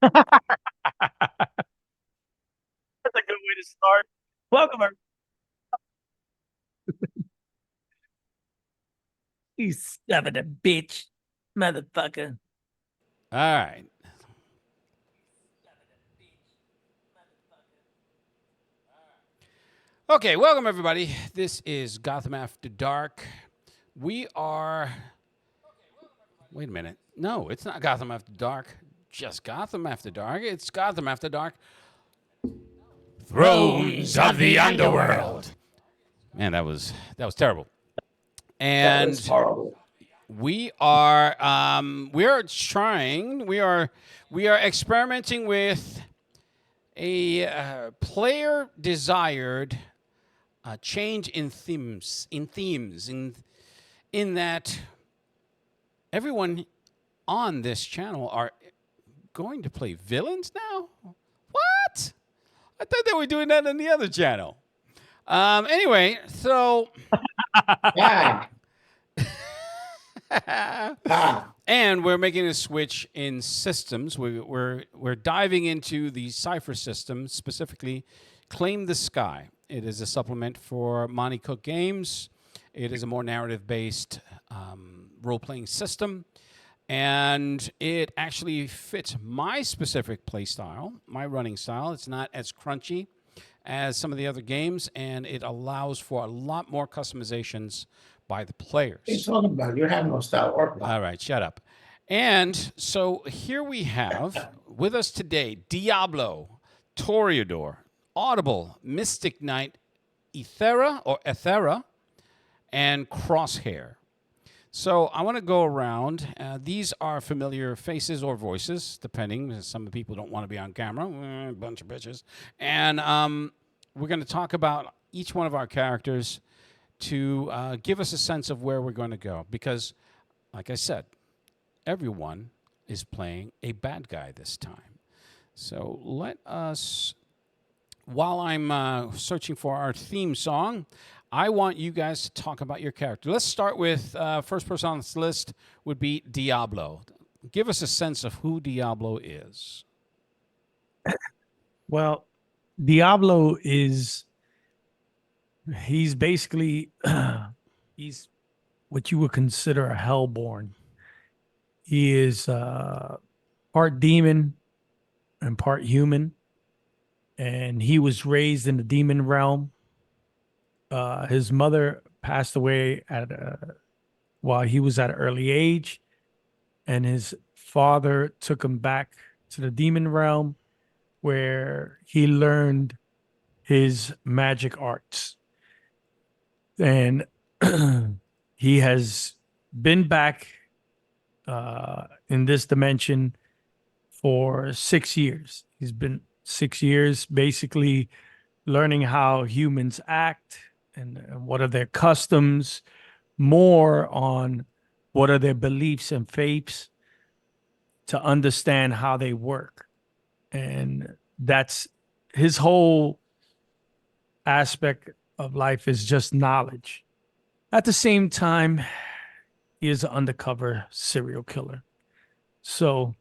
That's a good way to start. Welcome, you son of a bitch, motherfucker. All right. Okay, welcome everybody. This is Gotham After Dark. We are. Wait a minute. No, it's not Gotham After Dark. Just Gotham After Dark. It's Gotham After Dark. Thrones of the Underworld. Man, that was terrible. That was And horrible. we are experimenting with a player desired change in that everyone on this channel are going to play villains now. What? I thought they were doing that on the other channel. Anyway, so Yeah. Ah. and we're making a switch in systems. We're diving into the Cypher system, specifically Claim the Sky. It is a supplement for Monty Cook Games. It is a more narrative-based role-playing system, and it actually fits my specific play style, my running style. It's not as crunchy as some of the other games, and it allows for a lot more customizations by the What are you players. talking about? You have no style or All plot. right, shut up. And so here we have with us today Diablo, Toreador, Audible, Mystic Knight, Ethera, and Crosshair. So I want to go around. These are familiar faces or voices, depending. Some people don't want to be on camera. Bunch of bitches. And we're going to talk about each one of our characters to give us a sense of where we're going to go. Because, like I said, everyone is playing a bad guy this time. So let us, while I'm searching for our theme song, I want you guys to talk about your character. Let's start with first person on this list would be Diablo. Give us a sense of who Diablo is. Well, Diablo is he's basically he's what you would consider a hellborn. He is part demon and part human, and he was raised in the demon realm. His mother passed away while he was at an early age, and his father took him back to the demon realm where he learned his magic arts. And he has been back in this dimension for 6 years. He's been 6 years basically learning how humans act and what are their customs, more on what are their beliefs and faiths to understand how they work. And that's his whole aspect of life is just knowledge. At the same time, he is an undercover serial killer. So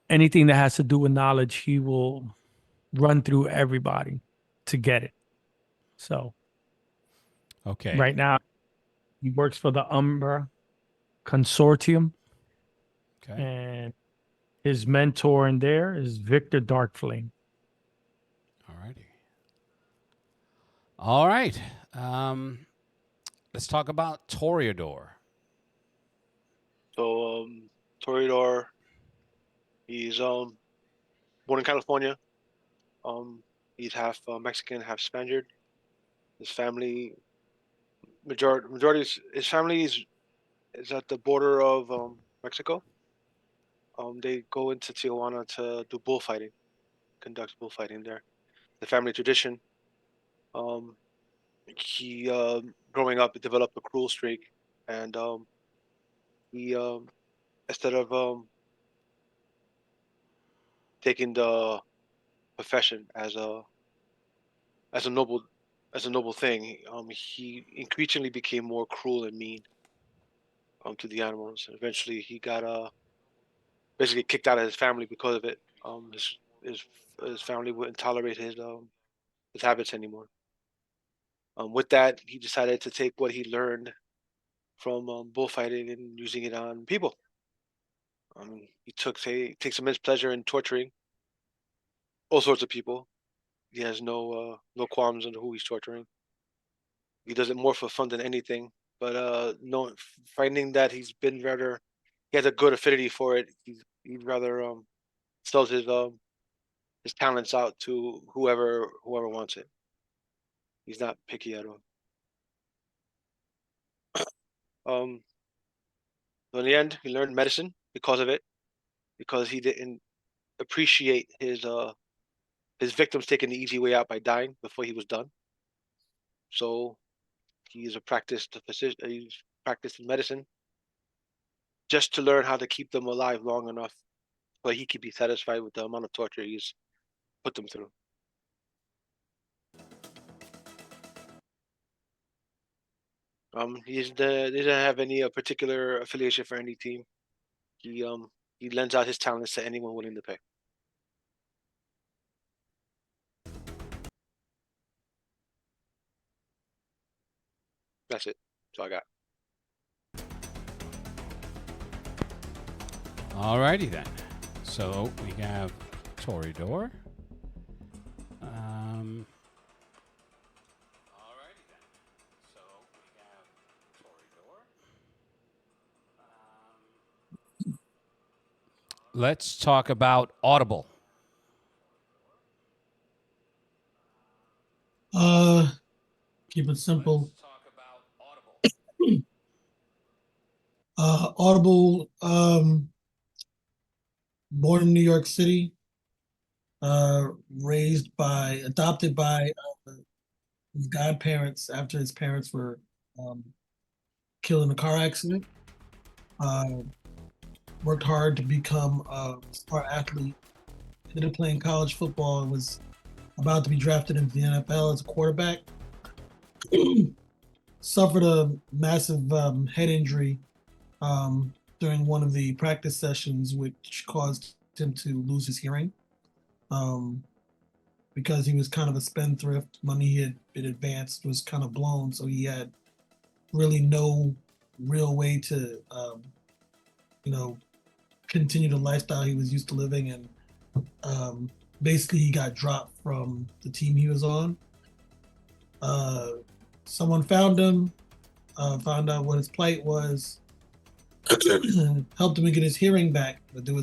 anything that has to do with knowledge, he will run through everybody to get it. So Okay. right now, he works for the Umbra Consortium, Okay. and his mentor in there is Victor Darkflame. All righty. All right. Um, let's talk about Toreador. So, Toreador, he's born in California. He's half Mexican, half Spaniard. His family, majority, his family is at the border of Mexico. They go into Tijuana to do bullfighting, conduct bullfighting there. The family tradition. Um, he growing up developed a cruel streak, and he instead of taking the profession as a noble as a noble thing, he increasingly became more cruel and mean to the animals. And eventually, he got basically kicked out of his family because of it. His family wouldn't tolerate his habits anymore. With that, he decided to take what he learned from bullfighting and using it on people. He takes immense pleasure in torturing all sorts of people. He has no qualms on who he's torturing. He does it more for fun than anything. But finding that he has a good affinity for it. He'd rather sells his talents out to whoever wants it. He's not picky at all. Um, so in the end, he learned medicine because of it, because he didn't appreciate his victims taking the easy way out by dying before he was done. So he's a practiced physician. He's practiced in medicine just to learn how to keep them alive long enough so he could be satisfied with the amount of torture he's put them through. He doesn't have any particular affiliation for any team. He lends out his talents to anyone willing to pay. That's it. That's all I got. Alrighty then. So we have Toreador. Alrighty then. So we have Toreador. Let's talk about Audible. Keep it simple. Let's talk about Audible. Audible, born in New York City, adopted by his godparents after his parents were killed in a car accident. Worked hard to become a star athlete. Ended up playing college football and was about to be drafted into the NFL as a quarterback. Suffered a massive head injury during one of the practice sessions, which caused him to lose his hearing. Because he was kind of a spendthrift, money he had in advance was kind of blown, so he had really no real way to, continue the lifestyle he was used to living. And basically, he got dropped from the team he was on. Someone found him, found out what his plight was, helped him get his hearing back, but there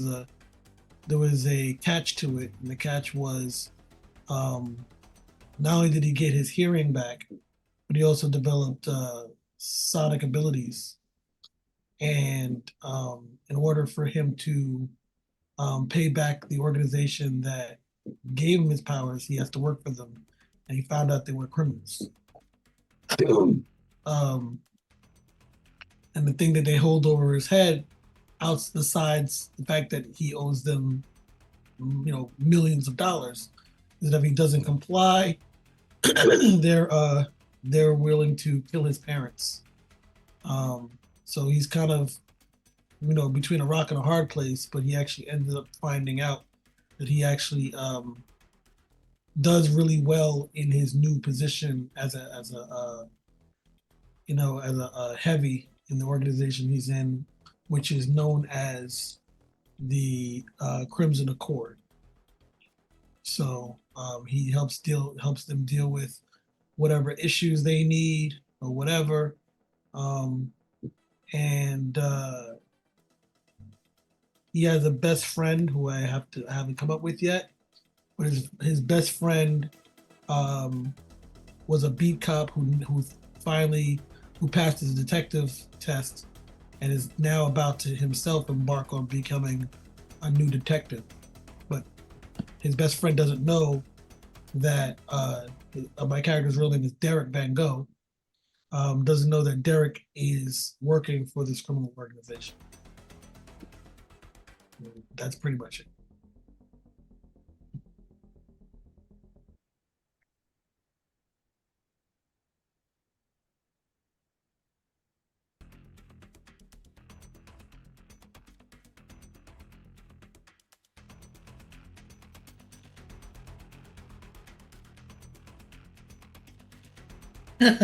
was a catch to it, and the catch was not only did he get his hearing back, but he also developed sonic abilities. And in order for him to pay back the organization that gave him his powers, he has to work for them. And he found out they were criminals. um, and the thing that they hold over his head, besides the fact that he owes them, millions of dollars, is that if he doesn't comply, they're willing to kill his parents. So he's kind of, between a rock and a hard place, but he actually ended up finding out that he actually does really well in his new position as a heavy in the organization he's in, which is known as the Crimson Accord. So he helps them deal with whatever issues they need or whatever. And he has a best friend who I haven't come up with yet. But his best friend was a beat cop who passed his detective test and is now about to himself embark on becoming a new detective. But his best friend doesn't know that my character's real name is Derek Van Gogh. Doesn't know that Derek is working for this criminal organization. That's pretty much it. Oh,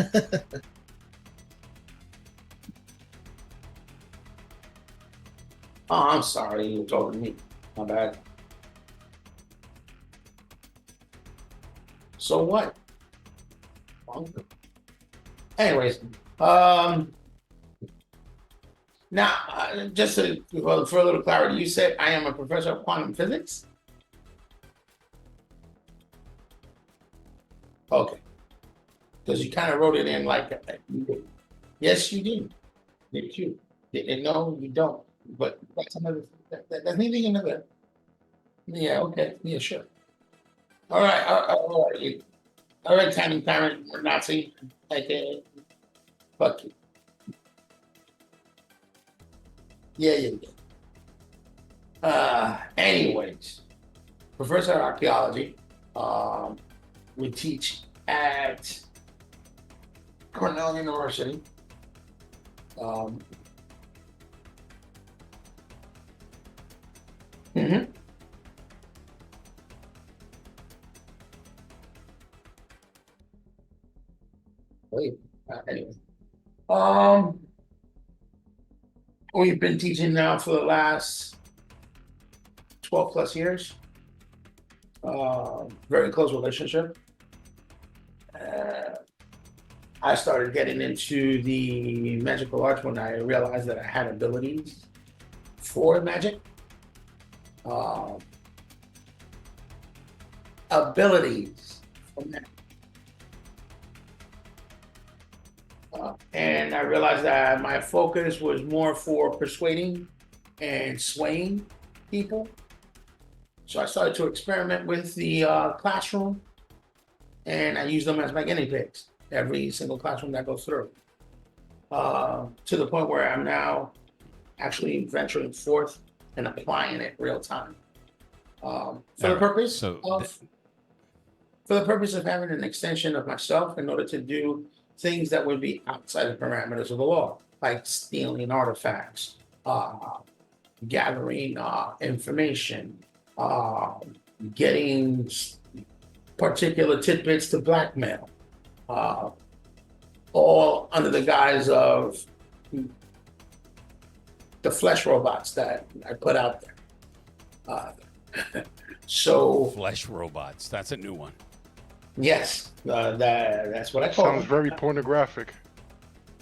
I'm sorry. You were talking to me. My bad. So what? Anyways, now just for a little clarity, you said I am a professor of quantum physics. Okay, because you kind of wrote it in like you did. Yes, you did. Did you? No, you don't. But that's another. That's neither here nor there. Yeah. Okay. Yeah. Sure. All right. All right. All right. Tiny parent or Nazi. Like, fuck you. Yeah. Anyways, professor of archaeology. We teach at Cornell University. Mhm. Wait. Anyway. We've been teaching now for the last 12 plus years. Very close relationship. I started getting into the magical arts when I realized that I had abilities for magic. Abilities for magic. And I realized that my focus was more for persuading and swaying people. So I started to experiment with the classroom, and I use them as my guinea pigs, every single classroom that goes through. To the point where I'm now actually venturing forth and applying it real time. For the purpose of having an extension of myself in order to do things that would be outside the parameters of the law, like stealing artifacts, gathering information, getting particular tidbits to blackmail, all under the guise of the flesh robots that I put out there. So Flesh robots. That's a new one. yes, that's what I call Sounds them. very pornographic.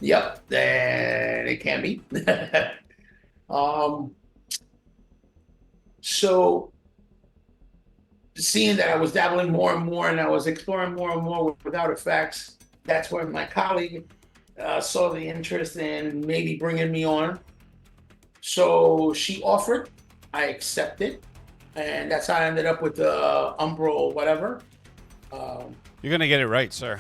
Yep, and it can be. So seeing that I was dabbling more and more and I was exploring more and more with artifacts, that's where my colleague saw the interest in maybe bringing me on. So she offered, I accepted, and that's how I ended up with the Underworld, whatever. You're gonna get it right, sir.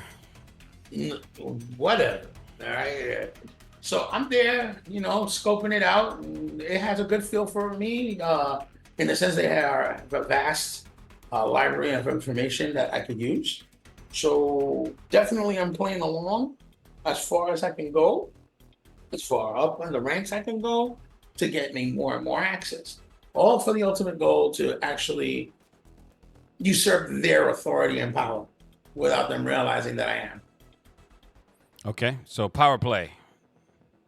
Whatever. All right. So I'm there, scoping it out. And it has a good feel for me, in the sense they have a vast library of information that I could use. So definitely I'm playing along as far as I can go, as far up in the ranks I can go to get me more and more access. All for the ultimate goal to actually usurp their authority and power without them realizing that I am. Okay, so power play.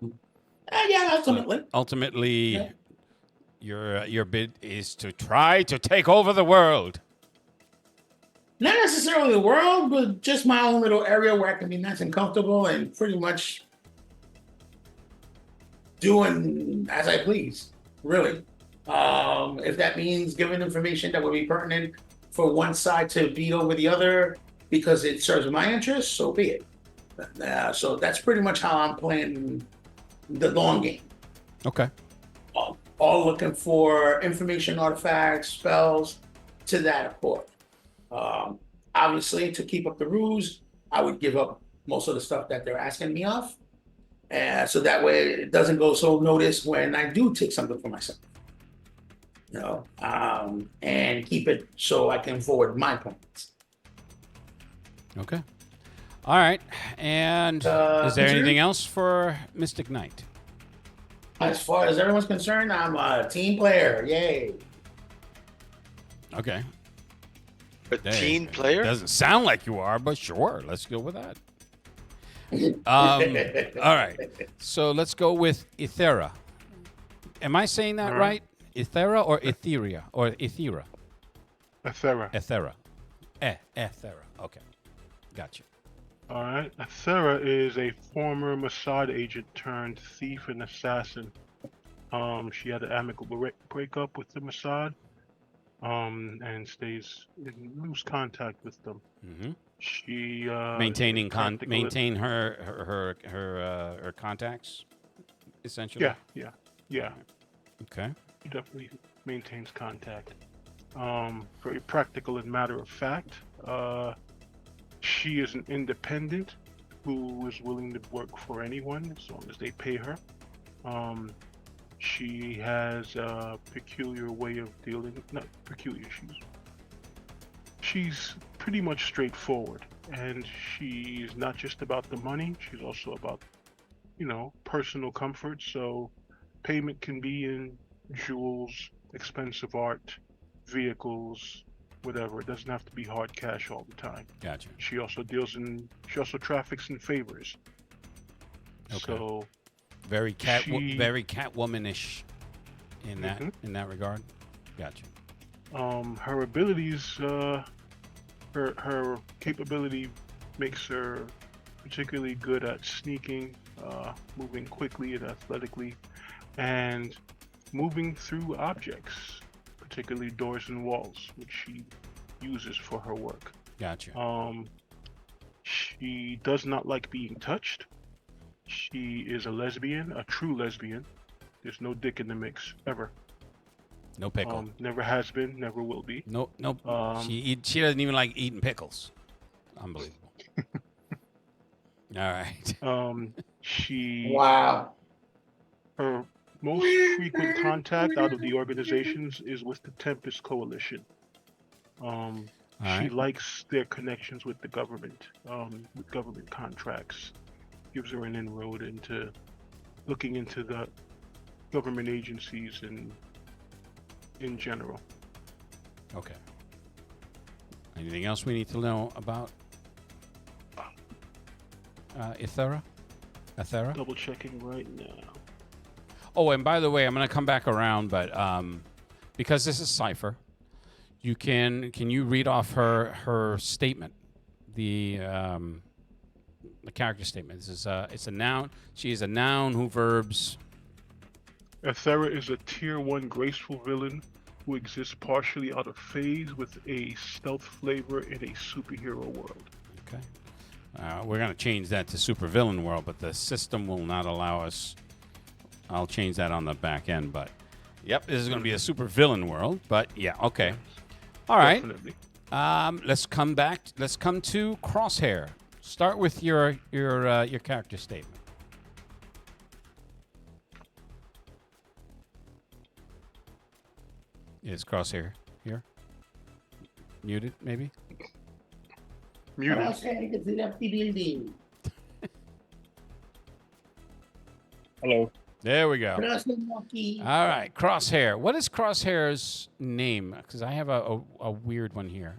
Yeah, ultimately. Ultimately, your bid is to try to take over the world. Not necessarily the world, but just my own little area where I can be nice and comfortable and pretty much doing as I please, really. If that means giving information that would be pertinent for one side to be over the other because it serves my interests, so be it. So that's pretty much how I'm playing the long game. Okay. All looking for information, artifacts, spells, to that accord. Obviously, to keep up the ruse, I would give up most of the stuff that they're asking me of. So that way it doesn't go so noticed when I do take something for myself. And keep it so I can forward my points. Okay. All right. And is there anything else for Mystic Knight? As far as everyone's concerned, I'm a team player. Yay. Okay. A teen player? Doesn't sound like you are, but sure. Let's go with that. All right. So let's go with Ethera. Am I saying that All right? right. Ethera or Etheria or Ethera? Athera. Ethera. Ethera. Okay. Gotcha. All right. Athera is a former Mossad agent turned thief and assassin. She had an amicable breakup with the Mossad, and stays in loose contact with them. Mm-hmm. She Maintaining is practical. maintain her contacts, essentially. Yeah. Okay. She definitely maintains contact. Very practical and matter of fact. She is an independent who is willing to work for anyone as long as they pay her. She has a peculiar way of dealing. Not peculiar. She's pretty much straightforward, and she's not just about the money. She's also about, personal comfort. So, payment can be in jewels, expensive art, vehicles, whatever. It doesn't have to be hard cash all the time. Gotcha. She also traffics in favors. Okay. So very very Catwomanish in that Mhm. in that regard. Gotcha. her abilities, her capability makes her particularly good at sneaking, moving quickly and athletically, and moving through objects, particularly doors and walls, which she uses for her work. Gotcha. She does not like being touched. She is a lesbian, a true lesbian. There's no dick in the mix ever. No pickle. Never has been, never will be. Nope. Um, She doesn't even like eating pickles. Unbelievable. All right. She Wow. her most frequent contact out of the organizations is with the Tempest Coalition. She right. likes their connections with the government, with government contracts. Gives her an inroad into looking into the government agencies and in general. Okay. Anything else we need to know about Ethera? Double checking right now. Oh, and by the way, I'm going to come back around, but because this is Cypher, can you read off her statement, the character statement? This is it's a noun. She is a noun who verbs. Ethera is a tier 1 graceful villain who exists partially out of phase with a stealth flavor in a superhero world. Okay. We're going to change that to supervillain world, but the system will not allow us. I'll change that on the back end, but yep, this is going to be a supervillain world. But yeah, okay. All right. Definitely. Let's come back. Let's come to Crosshair. Start with your character statement. Is Crosshair here? Muted, maybe? Muted. Crosshair has left the building. Hello. There we go. Crosshair monkey. All right, Crosshair. What is Crosshair's name? Because I have a weird one here.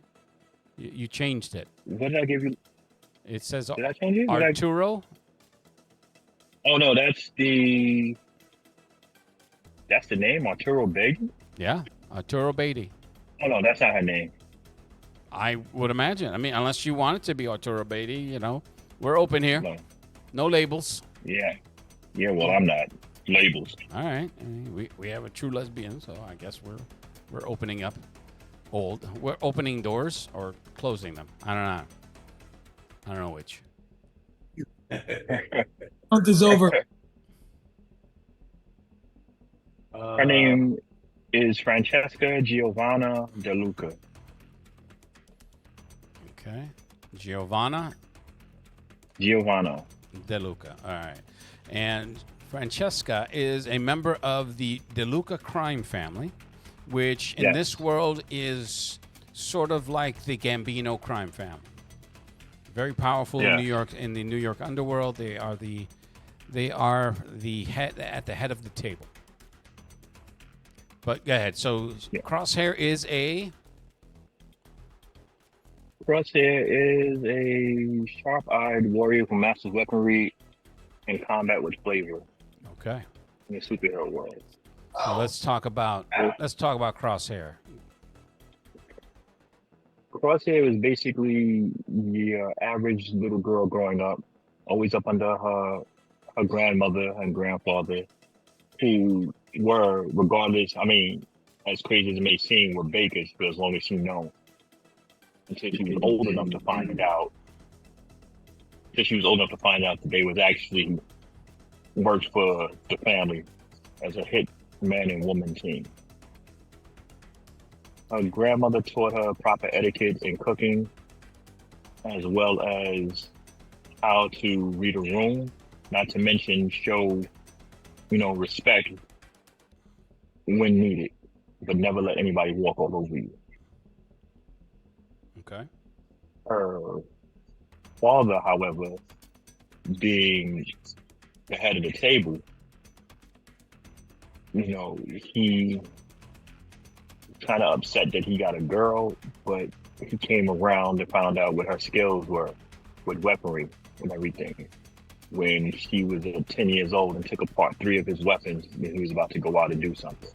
You changed it. What did I give you? It says Did I change it? Arturo. Oh no, that's the name, Arturo Big. Yeah, Arturo Beatty. Oh no, that's not her name. I would imagine. I mean, unless you want it to be Arturo Beatty, we're open here. No. No labels. Yeah. Yeah. Well, I'm not labels. All right. I mean, we have a true lesbian, so I guess we're opening up we're opening doors or closing them. I don't know which. Month is over. Her name is Francesca Giovanna De Luca. Okay. Giovanna Giovanna. De Luca. All right. And Francesca is a member of the De Luca crime family, which in Yes. this world is sort of like the Gambino crime family. Very powerful in Yeah. New York, in the New York underworld. They are the head at the head of the table. But go ahead. So Yeah. Crosshair is a Crosshair is a sharp-eyed warrior who masters weaponry and combat with flavor Okay. in the superhero world. So let's talk about Crosshair. Crosshair is basically the average little girl growing up, always up under her grandmother and grandfather, who were, regardless, I mean, as crazy as it may seem, were bakers for as long as she known. Until she was old enough to find out. Until she was old enough to find out that they was actually worked for the family as a hit man and woman team. Her grandmother taught her proper etiquette in cooking, as well as how to read a room, not to mention show, respect when needed, but never let anybody walk all over you. Okay. Her father, however, being the head of the table, he kind of upset that he got a girl, but he came around and found out what her skills were with weaponry and everything when she was 10 years old and took apart 3 of his weapons when he was about to go out and do something.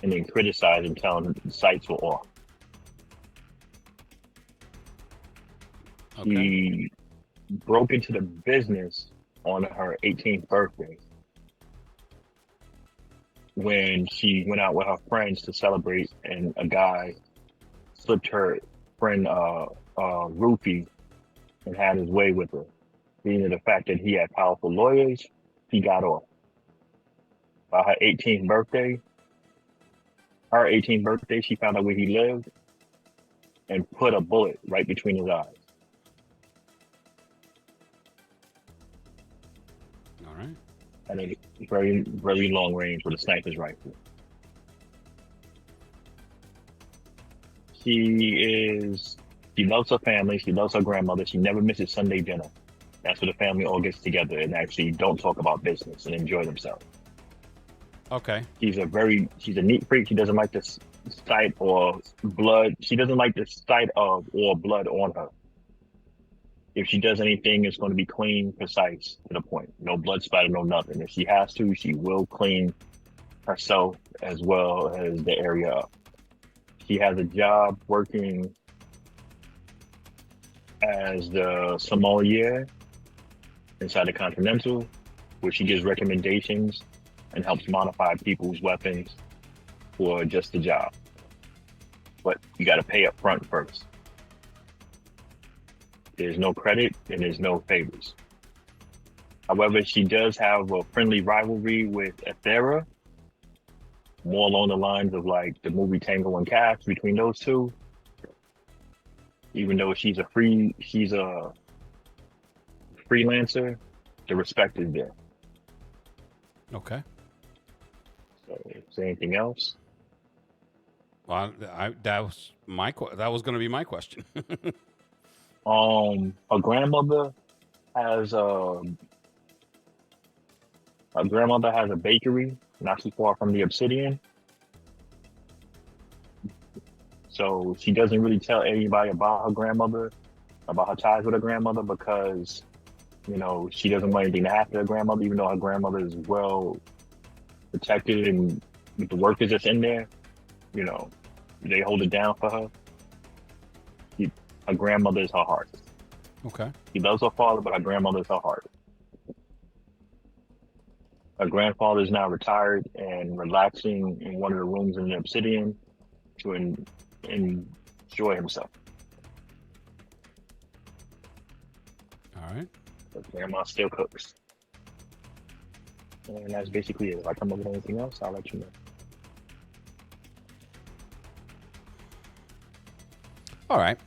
And then criticized and telling him the sights were off. Okay. He broke into the business on her 18th birthday when she went out with her friends to celebrate, and a guy slipped her friend roofie and had his way with her. Being the fact that he had powerful lawyers, he got off. By her 18th birthday, she found out where he lived and put a bullet right between his eyes. All right. And a very, very long range with a sniper's rifle. She loves her family. She loves her grandmother. She never misses Sunday dinner. That's where the family all gets together and actually don't talk about business and enjoy themselves. Okay. She's a neat freak. She doesn't like the sight or blood. She doesn't like the sight of or blood on her. If she does anything, it's going to be clean, precise, to the point. No blood spatter, no nothing. If she has to, she will clean herself as well as the area up. She has a job working as the sommelier inside the Continental, where she gives recommendations and helps modify people's weapons for just the job. But you got to pay up front first. There's no credit and there's no favors. However, she does have a friendly rivalry with Ethera, more along the lines of like the movie Tango and Cash between those two. Even though she's a freelancer, the respect is there. Okay. So, is there anything else? Well, that was going to be my question. Her grandmother has a bakery not too far from the Obsidian. So she doesn't really tell anybody about her grandmother, about her ties with her grandmother, because, she doesn't want anything to happen to her grandmother, even though her grandmother is well protected and with the workers that's in there, they hold it down for her. Her grandmother is her heart. Okay. She loves her father, but her grandmother is her heart. Her grandfather is now retired and relaxing in one of the rooms in the Obsidian to enjoy himself. All right. But grandma still cooks. And that's basically it. If I come up with anything else, I'll let you know. All right.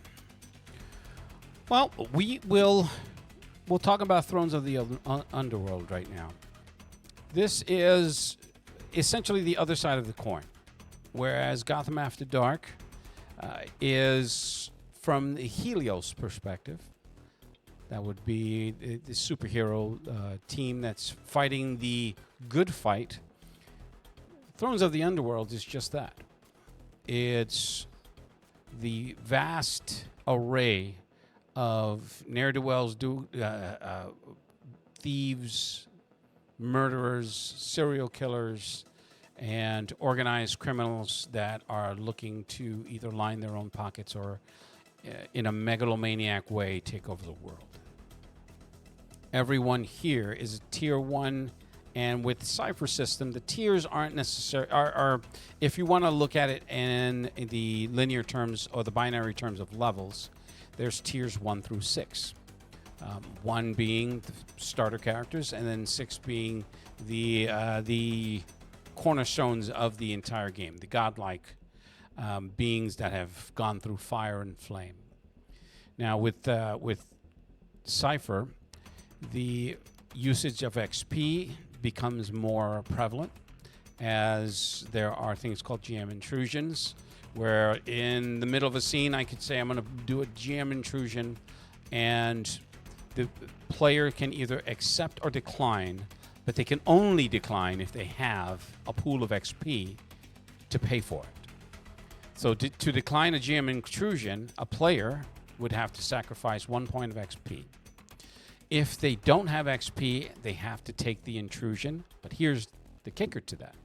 Well, we'll talk about Thrones of the Underworld right now. This is essentially the other side of the coin, whereas Gotham After Dark is from the Helios perspective. That would be the superhero team that's fighting the good fight. Thrones of the Underworld is just that. It's the vast array of ne'er-do-wells, thieves, murderers, serial killers, and organized criminals that are looking to either line their own pockets or, in a megalomaniac way, take over the world. Everyone here is a tier 1, and with the Cypher system, the tiers aren't necessary. Are if you want to look at it in the linear terms or the binary terms of levels, there's tiers 1 through 6. 1 being the starter characters, and then 6 being the cornerstones of the entire game, the godlike beings that have gone through fire and flame. Now, with Cypher, the usage of XP becomes more prevalent, as there are things called GM intrusions, where in the middle of a scene, I could say I'm going to do a GM intrusion, and the player can either accept or decline, but they can only decline if they have a pool of XP to pay for it. So to decline a GM intrusion, a player would have to sacrifice 1 point of XP. If they don't have XP, they have to take the intrusion. But here's the kicker to that.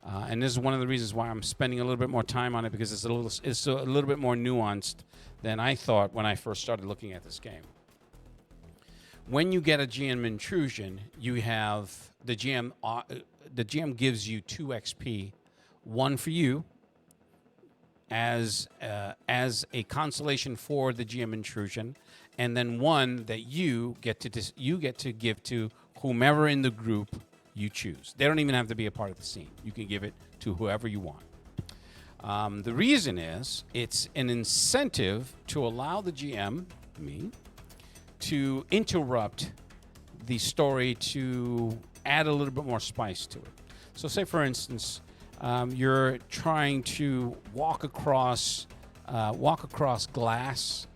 And this is one of the reasons why I'm spending a little bit more time on it, because it's a little bit more nuanced than I thought when I first started looking at this game. When you get a GM intrusion, you have the GM. The GM gives you 2 XP, 1 for you as a consolation for the GM intrusion, and then 1 that you get to give to whomever in the group you choose. They don't even have to be a part of the scene. You can give it to whoever you want. The reason is it's an incentive to allow the GM, me, to interrupt the story to add a little bit more spice to it. So say, for instance, you're trying to walk across glass,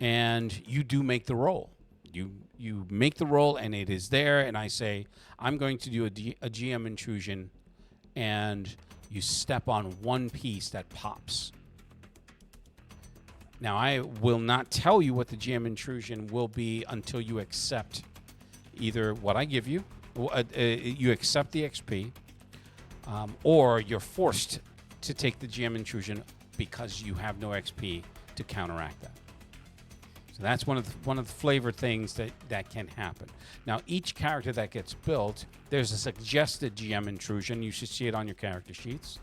and you do make the roll. You make the roll, and it is there, and I say, I'm going to do a GM intrusion, and you step on one piece that pops. Now, I will not tell you what the GM intrusion will be until you accept either what I give you, you accept the XP, or you're forced to take the GM intrusion because you have no XP to counteract that. So that's one of the flavor things that can happen. Now, each character that gets built, there's a suggested GM intrusion. You should see it on your character sheets,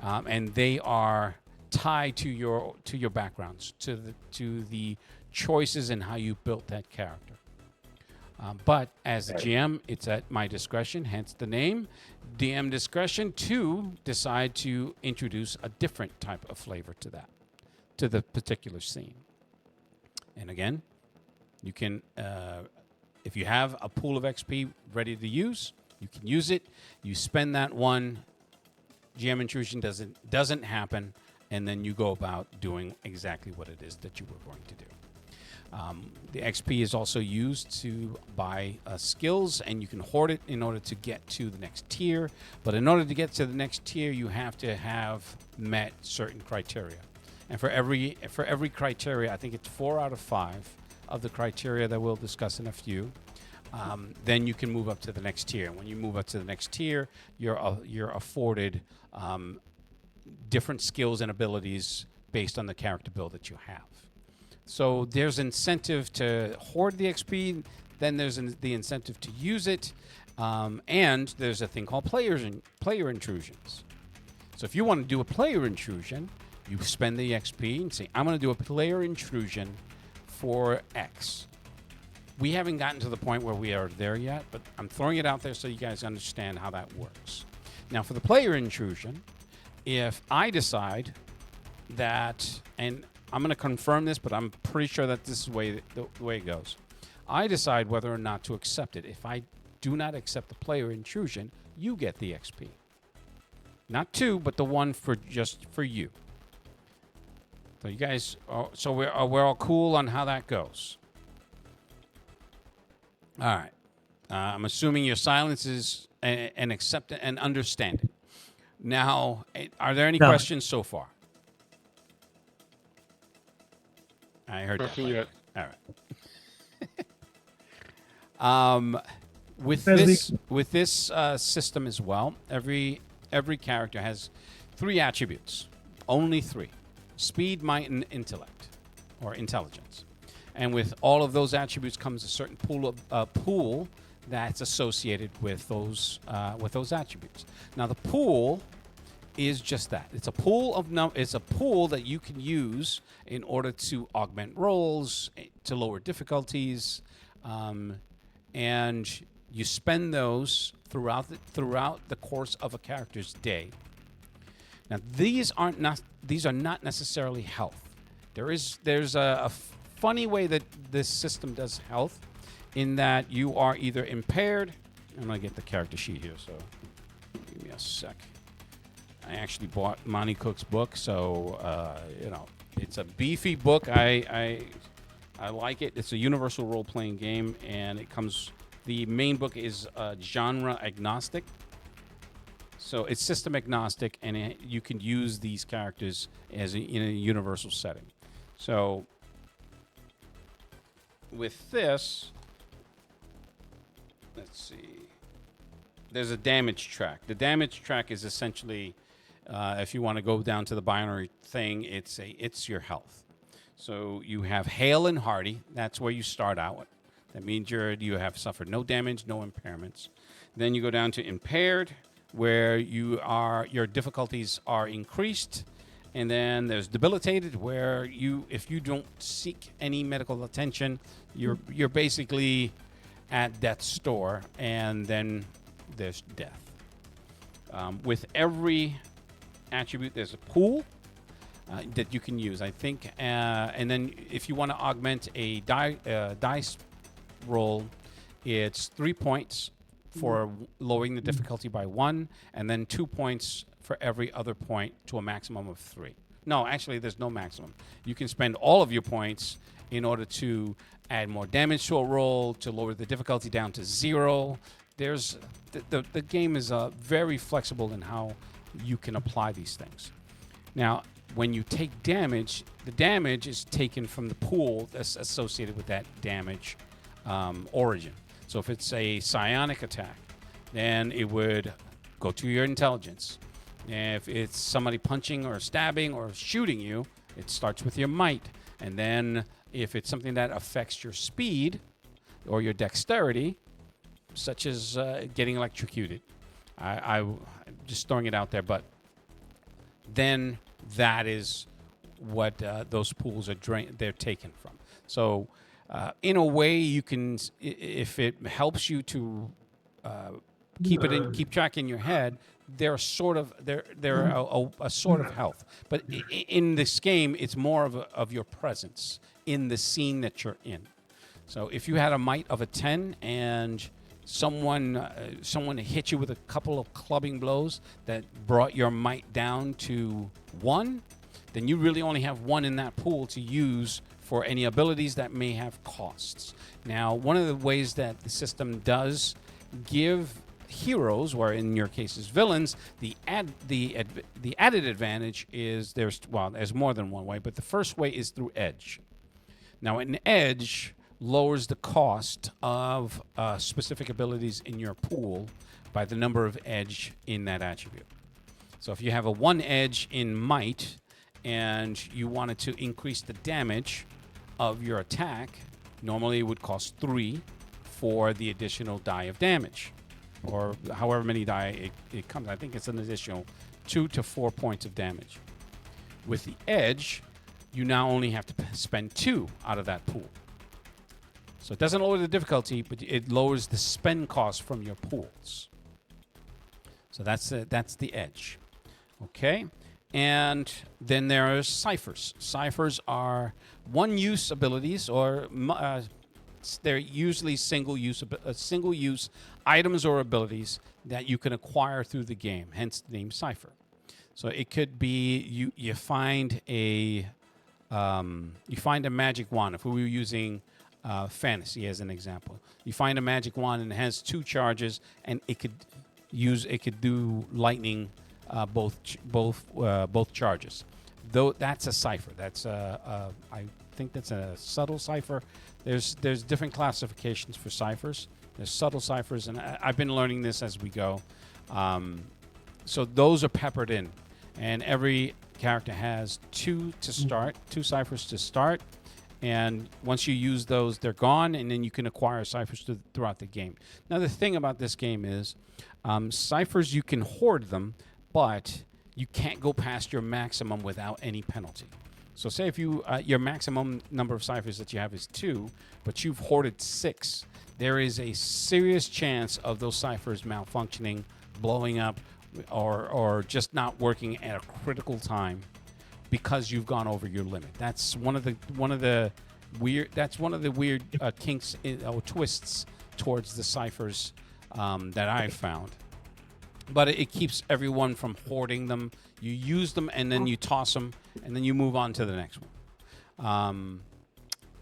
and they are tied to your backgrounds, to the choices and how you built that character. But as a GM, it's at my discretion, hence the name, DM discretion, to decide to introduce a different type of flavor to that, to the particular scene. And again, you can, if you have a pool of XP ready to use, you can use it. You spend that one, GM intrusion doesn't happen, and then you go about doing exactly what it is that you were going to do. The XP is also used to buy skills, and you can hoard it in order to get to the next tier. But in order to get to the next tier, you have to have met certain criteria. And for every criteria, I think it's 4 out of 5 of the criteria that we'll discuss in a few. Then you can move up to the next tier. When you move up to the next tier, you're afforded different skills and abilities based on the character build that you have. So there's incentive to hoard the XP, then there's the incentive to use it, and there's a thing called player intrusions. So if you want to do a player intrusion, you spend the XP and say, I'm going to do a player intrusion for X. We haven't gotten to the point where we are there yet, but I'm throwing it out there so you guys understand how that works. Now, for the player intrusion, if I decide that, and I'm going to confirm this, but I'm pretty sure that this is the way it goes. I decide whether or not to accept it. If I do not accept the player intrusion, you get the XP. Not 2, but the 1 just for you. So you guys, we're all cool on how that goes. All right. I'm assuming your silence is an acceptance and understanding. Now, are there any questions so far? I heard that. Nothing yet. All right. With Leslie. this system as well, every character has 3 attributes, only 3: speed, might, and intellect, or intelligence. And with all of those attributes comes a certain pool that's associated with those attributes. Now the pool is just that. It's a pool of it's a pool that you can use in order to augment rolls, to lower difficulties, and you spend those throughout the course of a character's day. Now these are not necessarily health. There's a funny way that this system does health, in that you are either impaired. I'm gonna get the character sheet here, so give me a sec. I actually bought Monty Cook's book, so it's a beefy book. I like it. It's a universal role-playing game, and it comes. The main book is genre agnostic, so it's system agnostic, and you can use these characters in a universal setting. So with this, let's see. There's a damage track. The damage track is essentially, if you want to go down to the binary thing, it's your health. So you have hale and hearty. That's where you start out. That means you have suffered no damage, no impairments. Then you go down to impaired, where your difficulties are increased. And then there's debilitated, where if you don't seek any medical attention, you're basically at death's door, and then there's death. With every attribute, there's a pool that you can use, I think. And then if you want to augment a dice roll, it's 3 points for lowering the difficulty by 1, and then 2 points for every other point to a maximum of 3. No, actually, there's no maximum. You can spend all of your points in order to add more damage to a roll, to lower the difficulty down to 0. There's the game is very flexible in how you can apply these things. Now, when you take damage, the damage is taken from the pool that's associated with that damage origin. So if it's a psionic attack, then it would go to your intelligence. If it's somebody punching or stabbing or shooting you, it starts with your might. And then if it's something that affects your speed or your dexterity, such as getting electrocuted, I'm just throwing it out there, but then that is what those pools are they're taken from. So in a way, you can, if it helps you to keep track in your head, they're a sort of health. But in this game, it's more of your presence in the scene that you're in. So if you had a might of a 10 and someone hit you with a couple of clubbing blows that brought your might down to 1, then you really only have 1 in that pool to use for any abilities that may have costs. Now, one of the ways that the system does give heroes, or in your cases villains, the added advantage is there's more than one way, but the first way is through edge. Now, an edge lowers the cost of specific abilities in your pool by the number of edge in that attribute. So if you have a 1 edge in might and you wanted to increase the damage of your attack, normally it would cost 3 for the additional die of damage, or however many die it comes. I think it's an additional 2 to 4 points of damage. With the edge, you now only have to spend 2 out of that pool. So it doesn't lower the difficulty, but it lowers the spend cost from your pools. So that's the edge. Okay? And then there are ciphers. Ciphers are one-use abilities, or they're usually single-use items or abilities that you can acquire through the game, hence the name Cypher. So it could be you find a magic wand. If we were using fantasy as an example, you find a magic wand and it has 2 charges, and it could do lightning both charges. Though that's a cipher. That's I think that's a subtle cipher. There's different classifications for ciphers. There's subtle ciphers, and I've been learning this as we go. So those are peppered in, and every character has two ciphers to start. And once you use those, they're gone, and then you can acquire ciphers throughout the game. Now, the thing about this game is ciphers, you can hoard them, but you can't go past your maximum without any penalty. So say if your maximum number of ciphers that you have is 2, but you've hoarded 6, there is a serious chance of those ciphers malfunctioning, blowing up, or just not working at a critical time because you've gone over your limit. That's one of the weird kinks or twists towards the ciphers that I've found. But it keeps everyone from hoarding them. You use them and then you toss them, and then you move on to the next one.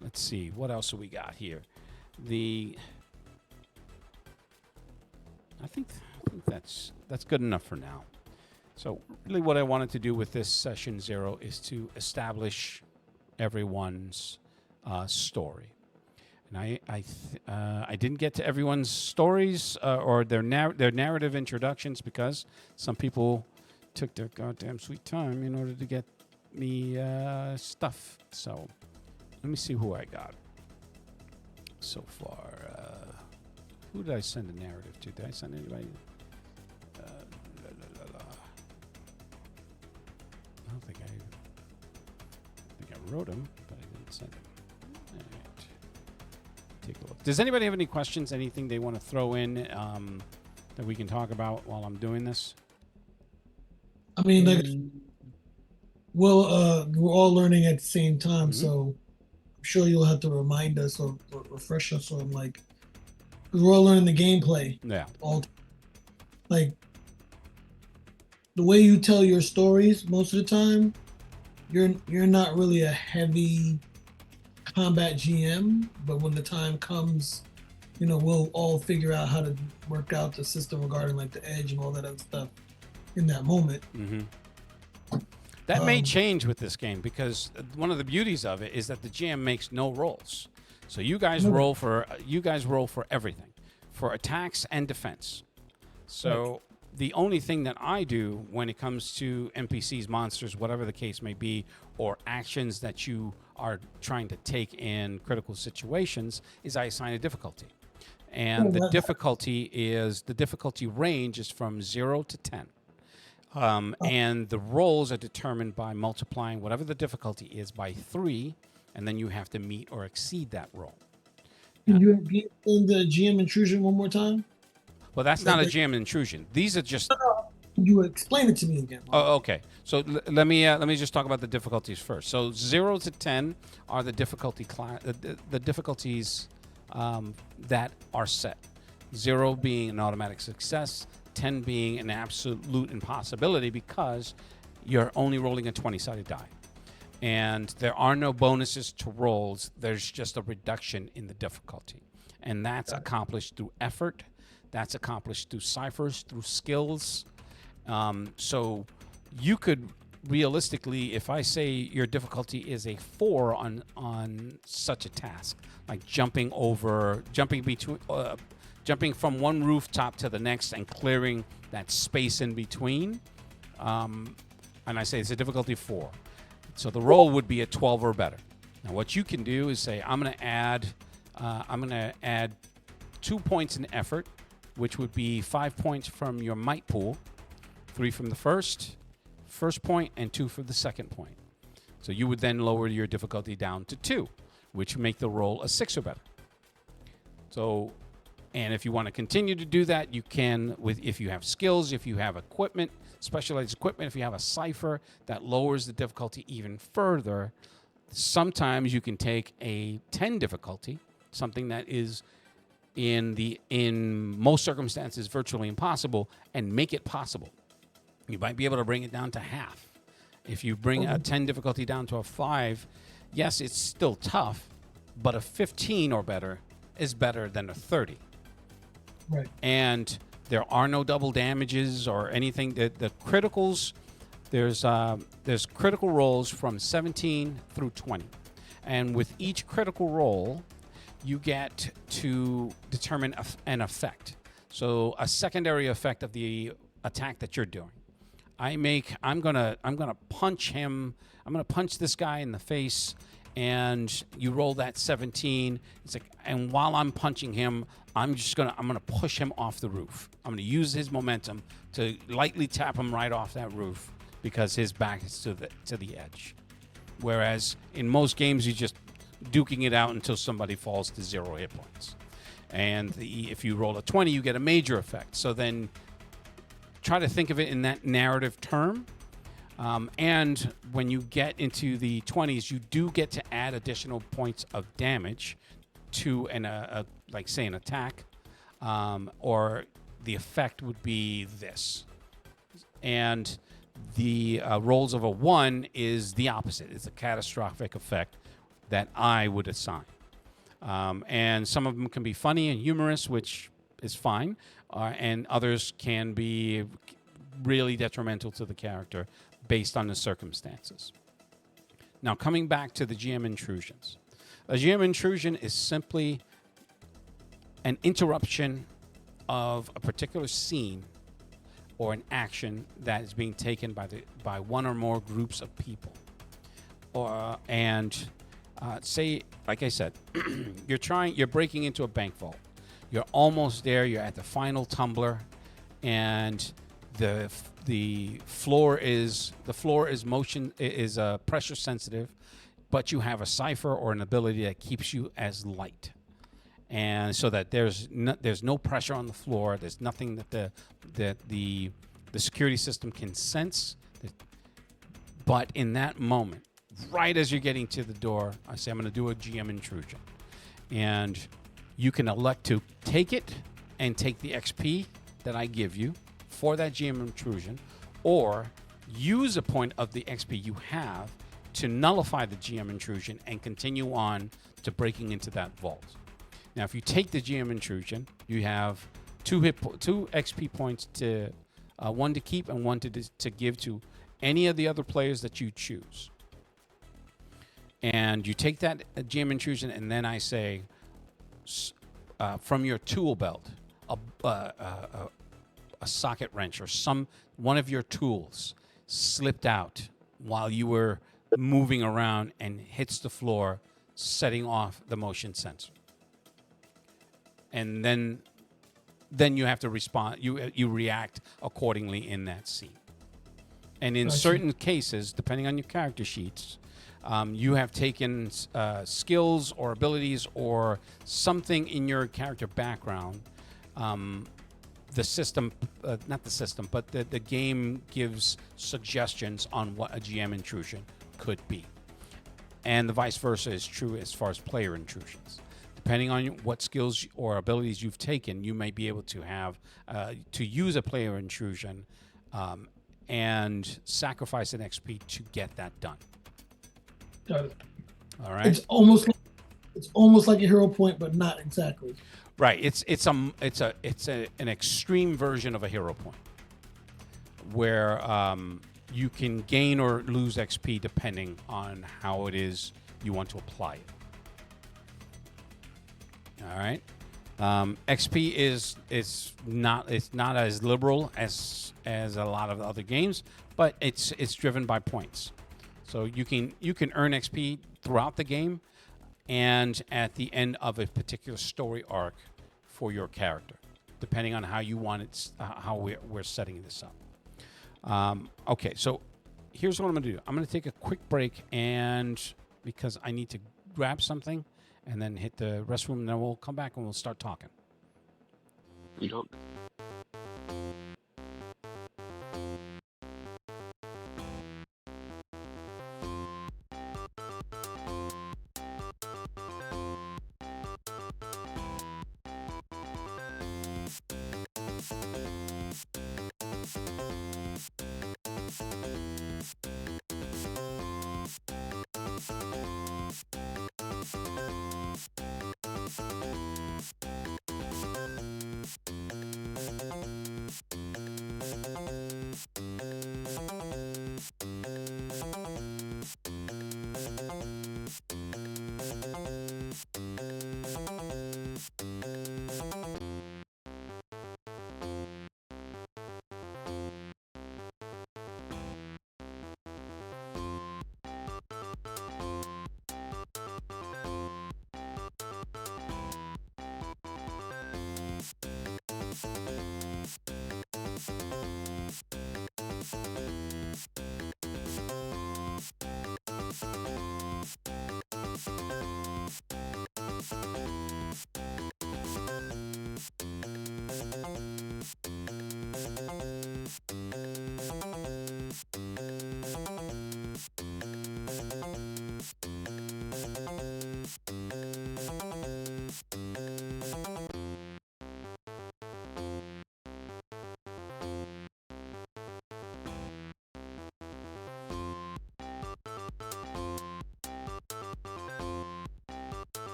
Let's see, what else have we got here? I think that's good enough for now. So really what I wanted to do with this session 0 is to establish everyone's story. And I didn't get to everyone's stories or their narrative introductions because some people took their goddamn sweet time in order to get me stuff. So let me see who I got so far. Who did I send a narrative to? Did I send anybody? I think I wrote them, but I didn't send them. All right. Take a look. Does anybody have any questions? Anything they want to throw in that we can talk about while I'm doing this? I mean, like, well, we're all learning at the same time, so I'm sure you'll have to remind us or refresh us on, like, because we're all learning the gameplay. Yeah. Like, the way you tell your stories most of the time, you're not really a heavy combat GM, but when the time comes, we'll all figure out how to work out the system regarding like the edge and all that other stuff in that moment. That may change with this game because one of the beauties of it is that the GM makes no rolls. So you guys roll for everything, for attacks and defense. So the only thing that I do when it comes to NPCs, monsters, whatever the case may be, or actions that you are trying to take in critical situations, is I assign a difficulty. And the difficulty range is from 0 to 10. And the rolls are determined by multiplying whatever the difficulty is by 3, and then you have to meet or exceed that roll. Can you explain the GM intrusion one more time? Well, that's not a GM intrusion. These are just. Can you explain it to me again? Oh, okay. So let me just talk about the difficulties first. So 0 to 10 are the difficulty the difficulties that are set. 0 being an automatic success, 10 being an absolute impossibility because you're only rolling a 20-sided die. And there are no bonuses to rolls. There's just a reduction in the difficulty. And that's accomplished through effort. That's accomplished through ciphers, through skills. So you could realistically, if I say your difficulty is a 4 on such a task, like jumping from one rooftop to the next and clearing that space in between, and I say it's a difficulty 4. So the roll would be a 12 or better. Now what you can do is say, I'm going to add 2 points in effort, which would be 5 points from your might pool, 3 from the first point, and 2 for the second point. So you would then lower your difficulty down to 2, which would make the roll a 6 or better. So, and if you want to continue to do that, you can if you have skills, if you have equipment, specialized equipment, if you have a cipher that lowers the difficulty even further. Sometimes you can take a 10 difficulty, something that is in most circumstances virtually impossible, and make it possible. You might be able to bring it down to half. If you bring a 10 difficulty down to a 5, yes, it's still tough, but a 15 or better is better than a 30. Right. And there are no double damages or anything. The criticals, there's critical rolls from 17 through 20. And with each critical roll, you get to determine an effect. So a secondary effect of the attack that you're doing. I'm gonna punch him. I'm gonna punch this guy in the face, and you roll that 17. It's like, and while I'm punching him, I'm gonna push him off the roof. I'm gonna use his momentum to lightly tap him right off that roof because his back is to the edge. Whereas in most games, you're just duking it out until somebody falls to 0 hit points. And if you roll a 20, you get a major effect. So then try to think of it in that narrative term. And when you get into the 20s, you do get to add additional points of damage to like say an attack, or the effect would be this. And the rolls of a 1 is the opposite. It's a catastrophic effect that I would assign. And some of them can be funny and humorous, which is fine, and others can be really detrimental to the character based on the circumstances. Now, coming back to the GM intrusions. A GM intrusion is simply an interruption of a particular scene or an action that is being taken by one or more groups of people. Say, like I said, you're breaking into a bank vault. You're almost there. You're at the final tumbler, and the floor is pressure sensitive, but you have a Cypher or an ability that keeps you as light, and so that there's no pressure on the floor. There's nothing that the security system can sense. But in that moment, right as you're getting to the door, I say, I'm going to do a GM intrusion. And you can elect to take it and take the XP that I give you for that GM intrusion, or use a point of the XP you have to nullify the GM intrusion and continue on to breaking into that vault. Now, if you take the GM intrusion, you have two XP points to one to keep and one to give to any of the other players that you choose. And you take that GM intrusion, and then I say, from your tool belt, a socket wrench or one of your tools slipped out while you were moving around and hits the floor, setting off the motion sensor. And then you have to respond. You react accordingly in that scene. And in certain cases, depending on your character sheets, you have taken skills or abilities or something in your character background. The system, not the system, but the game gives suggestions on what a GM intrusion could be. And the vice versa is true as far as player intrusions. Depending on what skills or abilities you've taken, you may be able to have to use a player intrusion and sacrifice an XP to get that done. Got it. All right. It's almost like a hero point, but not exactly. Right. It's an extreme version of a hero point, where you can gain or lose XP depending on how it is you want to apply it. All right. XP is not as liberal as a lot of other games, but it's driven by points. So you can earn XP throughout the game, and at the end of a particular story arc for your character, depending on how you want it, how we're setting this up. Okay, so here's what I'm going to do. I'm going to take a quick break, and because I need to grab something, and then hit the restroom, and then we'll come back and we'll start talking. You don't.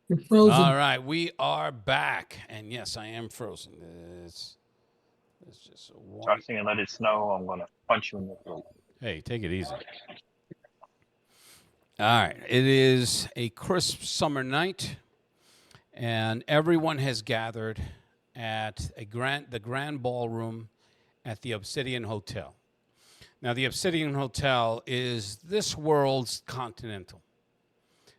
You're frozen. All right, we are back, and yes, I am frozen. It's just Start singing "Let It Snow." I'm gonna punch you in the throat. Hey, take it easy. All right, it is a crisp summer night, and everyone has gathered at the grand ballroom at the Obsidian Hotel. Now, the Obsidian Hotel is this world's Continental.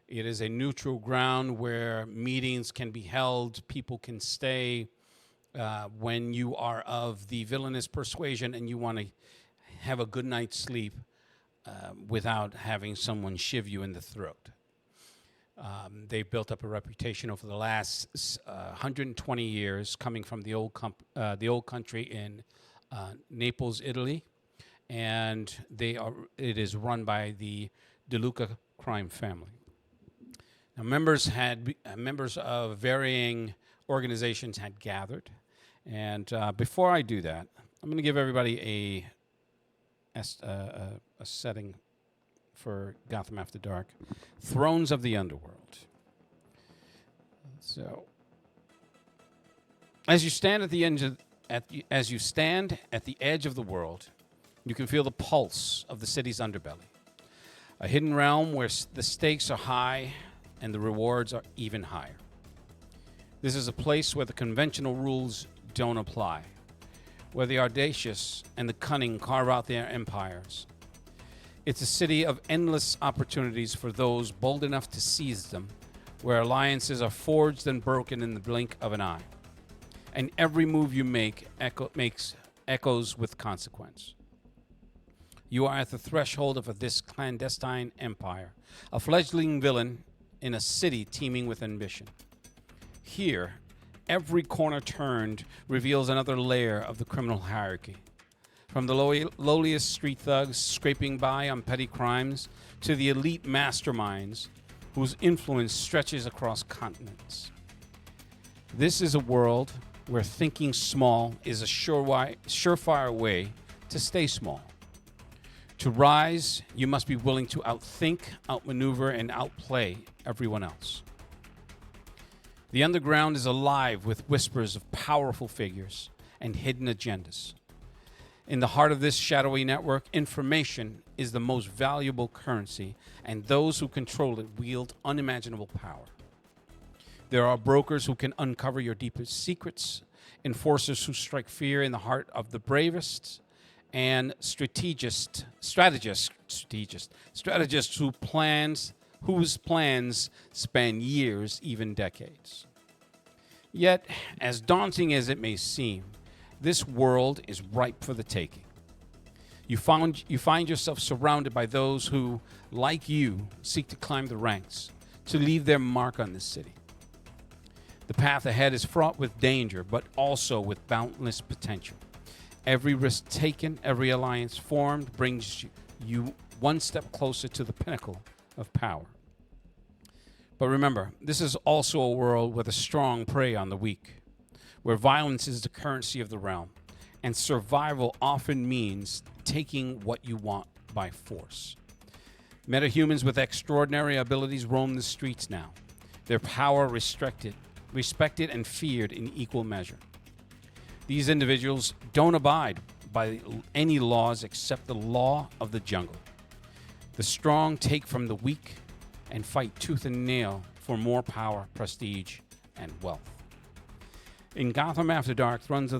It is a neutral ground where meetings can be held, people can stay when you are of the villainous persuasion and you want to have a good night's sleep without having someone shiv you in the throat. They've built up a reputation over the last 120 years, coming from the old country in Naples, Italy, and it is run by the De Luca crime family. Now, members of varying organizations had gathered, and before I do that, I'm going to give everybody a setting for Gotham After Dark: Thrones of the Underworld. So, as you stand at the edge of the world, you can feel the pulse of the city's underbelly, a hidden realm where the stakes are high and the rewards are even higher. This is a place where the conventional rules don't apply, where the audacious and the cunning carve out their empires. It's a city of endless opportunities for those bold enough to seize them, where alliances are forged and broken in the blink of an eye. And every move you make echoes with consequence. You are at the threshold of this clandestine empire, a fledgling villain in a city teeming with ambition. Here, every corner turned reveals another layer of the criminal hierarchy. From the lowliest street thugs scraping by on petty crimes to the elite masterminds whose influence stretches across continents. This is a world where thinking small is a surefire way to stay small. To rise, you must be willing to outthink, outmaneuver, and outplay everyone else. The underground is alive with whispers of powerful figures and hidden agendas. In the heart of this shadowy network, information is the most valuable currency, and those who control it wield unimaginable power. There are brokers who can uncover your deepest secrets, enforcers who strike fear in the heart of the bravest, and strategists whose plans span years, even decades. Yet, as daunting as it may seem, this world is ripe for the taking. You find yourself surrounded by those who, like you, seek to climb the ranks, to leave their mark on this city. The path ahead is fraught with danger, but also with boundless potential. Every risk taken, every alliance formed brings you one step closer to the pinnacle of power. But remember, this is also a world where the strong prey on the weak, where violence is the currency of the realm, and survival often means taking what you want by force. Metahumans with extraordinary abilities roam the streets now, their power respected and feared in equal measure. These individuals don't abide by any laws except the law of the jungle. The strong take from the weak and fight tooth and nail for more power, prestige, and wealth. In Gotham After Dark, Thrones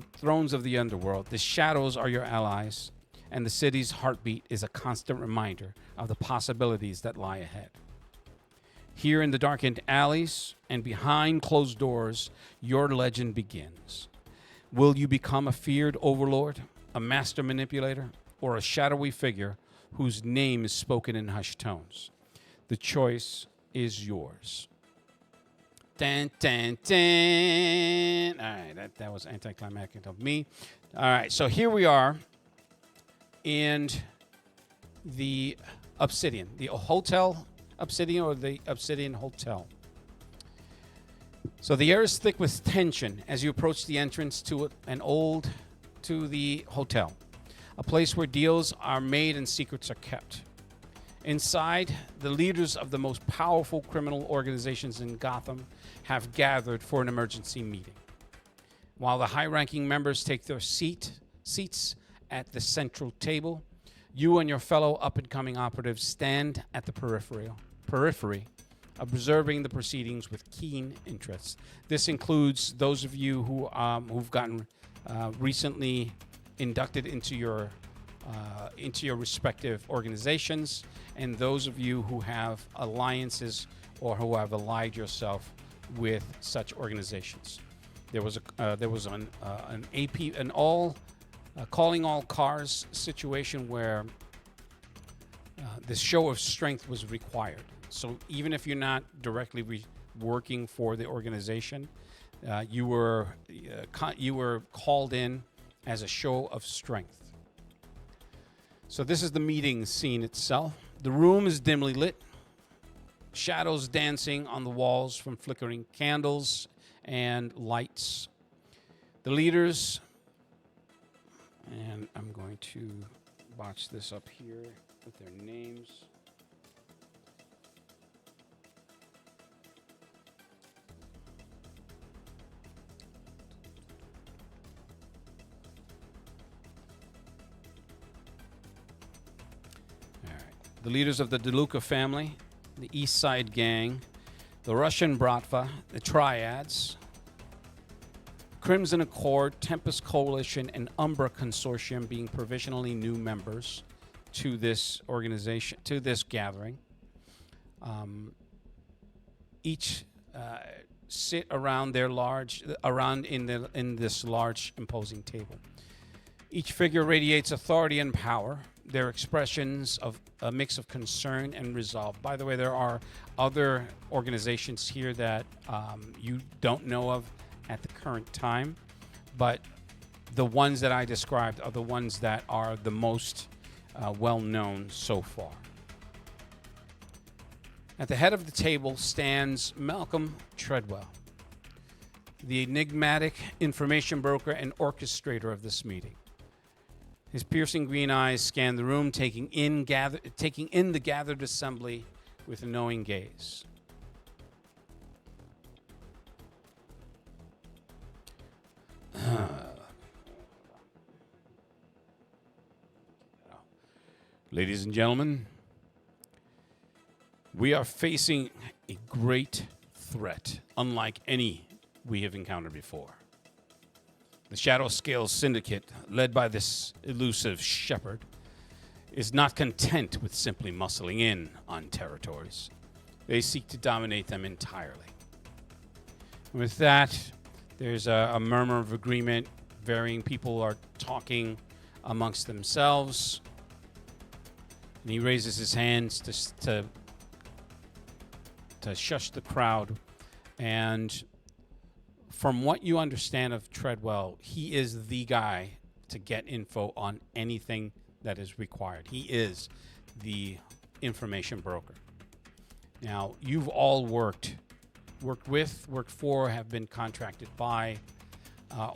of the Underworld, the shadows are your allies, and the city's heartbeat is a constant reminder of the possibilities that lie ahead. Here in the darkened alleys and behind closed doors, your legend begins. Will you become a feared overlord, a master manipulator, or a shadowy figure whose name is spoken in hushed tones? The choice is yours. Dun, dun, dun. All right, that was anticlimactic of me. All right, so here we are in the Obsidian, the Hotel Obsidian, or the Obsidian Hotel. So the air is thick with tension as you approach the entrance to the hotel, a place where deals are made and secrets are kept. Inside, the leaders of the most powerful criminal organizations in Gotham have gathered for an emergency meeting. While the high-ranking members take their seats at the central table, you and your fellow up-and-coming operatives stand at the periphery, observing the proceedings with keen interest. This includes those of you who've gotten recently inducted into your respective organizations, and those of you who have alliances or who have allied yourself with such organizations. There was an calling all cars situation where this show of strength was required. So even if you're not directly working for the organization, you were called in as a show of strength. So this is the meeting scene itself. The room is dimly lit, shadows dancing on the walls from flickering candles and lights. The leaders, and I'm going to botch this up here with their names. All right. The leaders of the DeLuca family, the East Side Gang, the Russian Bratva, the Triads, Crimson Accord, Tempest Coalition, and Umbra Consortium being provisionally new members to this organization, to this gathering. Each sit around their in this large imposing table. Each figure radiates authority and power. Their expressions of a mix of concern and resolve. By the way, there are other organizations here that you don't know of at the current time, but the ones that I described are the ones that are the most well-known so far. At the head of the table stands Malcolm Treadwell, the enigmatic information broker and orchestrator of this meeting. His piercing green eyes scan the room, taking in the gathered assembly with a knowing gaze. Ladies and gentlemen, we are facing a great threat, unlike any we have encountered before. The Shadow Scales Syndicate, led by this elusive shepherd, is not content with simply muscling in on territories. They seek to dominate them entirely. With that, there's a murmur of agreement. Varying people are talking amongst themselves. And he raises his hands to shush the crowd. And from what you understand of Treadwell, he is the guy to get info on anything that is required. He is the information broker. Now, you've all worked for, have been contracted by,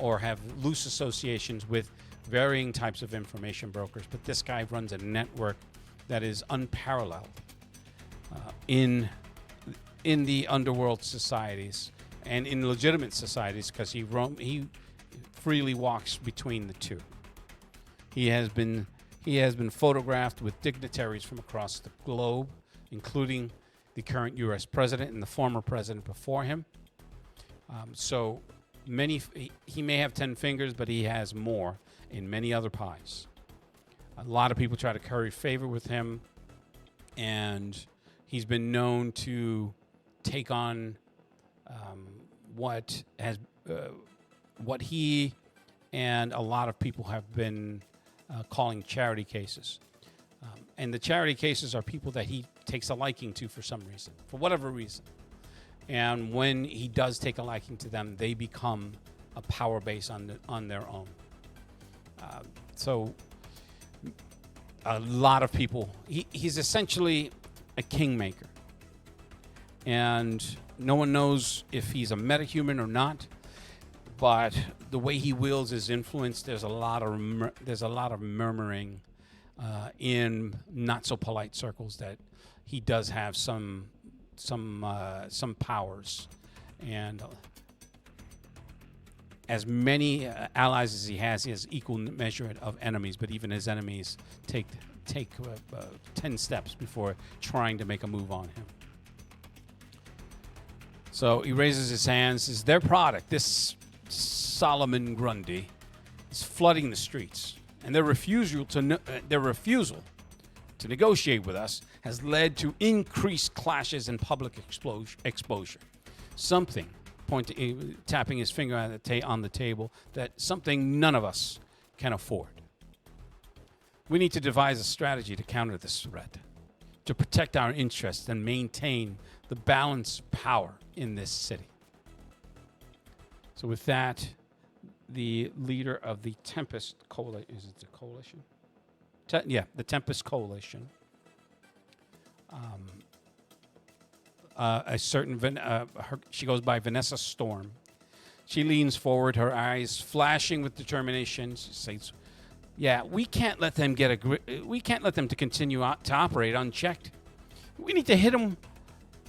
or have loose associations with varying types of information brokers. But this guy runs a network that is unparalleled in the underworld societies and in legitimate societies, because he freely walks between the two. He has been photographed with dignitaries from across the globe, including the current U.S. president and the former president before him. So many, he may have 10 fingers, but he has more in many other pies. A lot of people try to curry favor with him, and he's been known to take on what he and a lot of people have been calling charity cases. And the charity cases are people that he takes a liking to for some reason, for whatever reason. And when he does take a liking to them, they become a power base on their own. So a lot of people, he's essentially a kingmaker. And no one knows if he's a metahuman or not, but the way he wields his influence, there's a lot of murmuring in not so polite circles that he does have some powers, and as many allies as he has equal measure of enemies. But even his enemies take 10 steps before trying to make a move on him. So he raises his hands. Is their product, this Solomon Grundy, is flooding the streets, and their refusal to negotiate with us has led to increased clashes and public exposure. Something, tapping his finger on the table, that something none of us can afford. We need to devise a strategy to counter this threat, to protect our interests and maintain the balance of power in this city. So with that, the leader of the Tempest Coalition, is it the Coalition? The Tempest Coalition. A certain, she goes by Vanessa Storm. She leans forward, her eyes flashing with determination. She says, "Yeah, we can't let them we can't let them to continue to operate unchecked. We need to hit them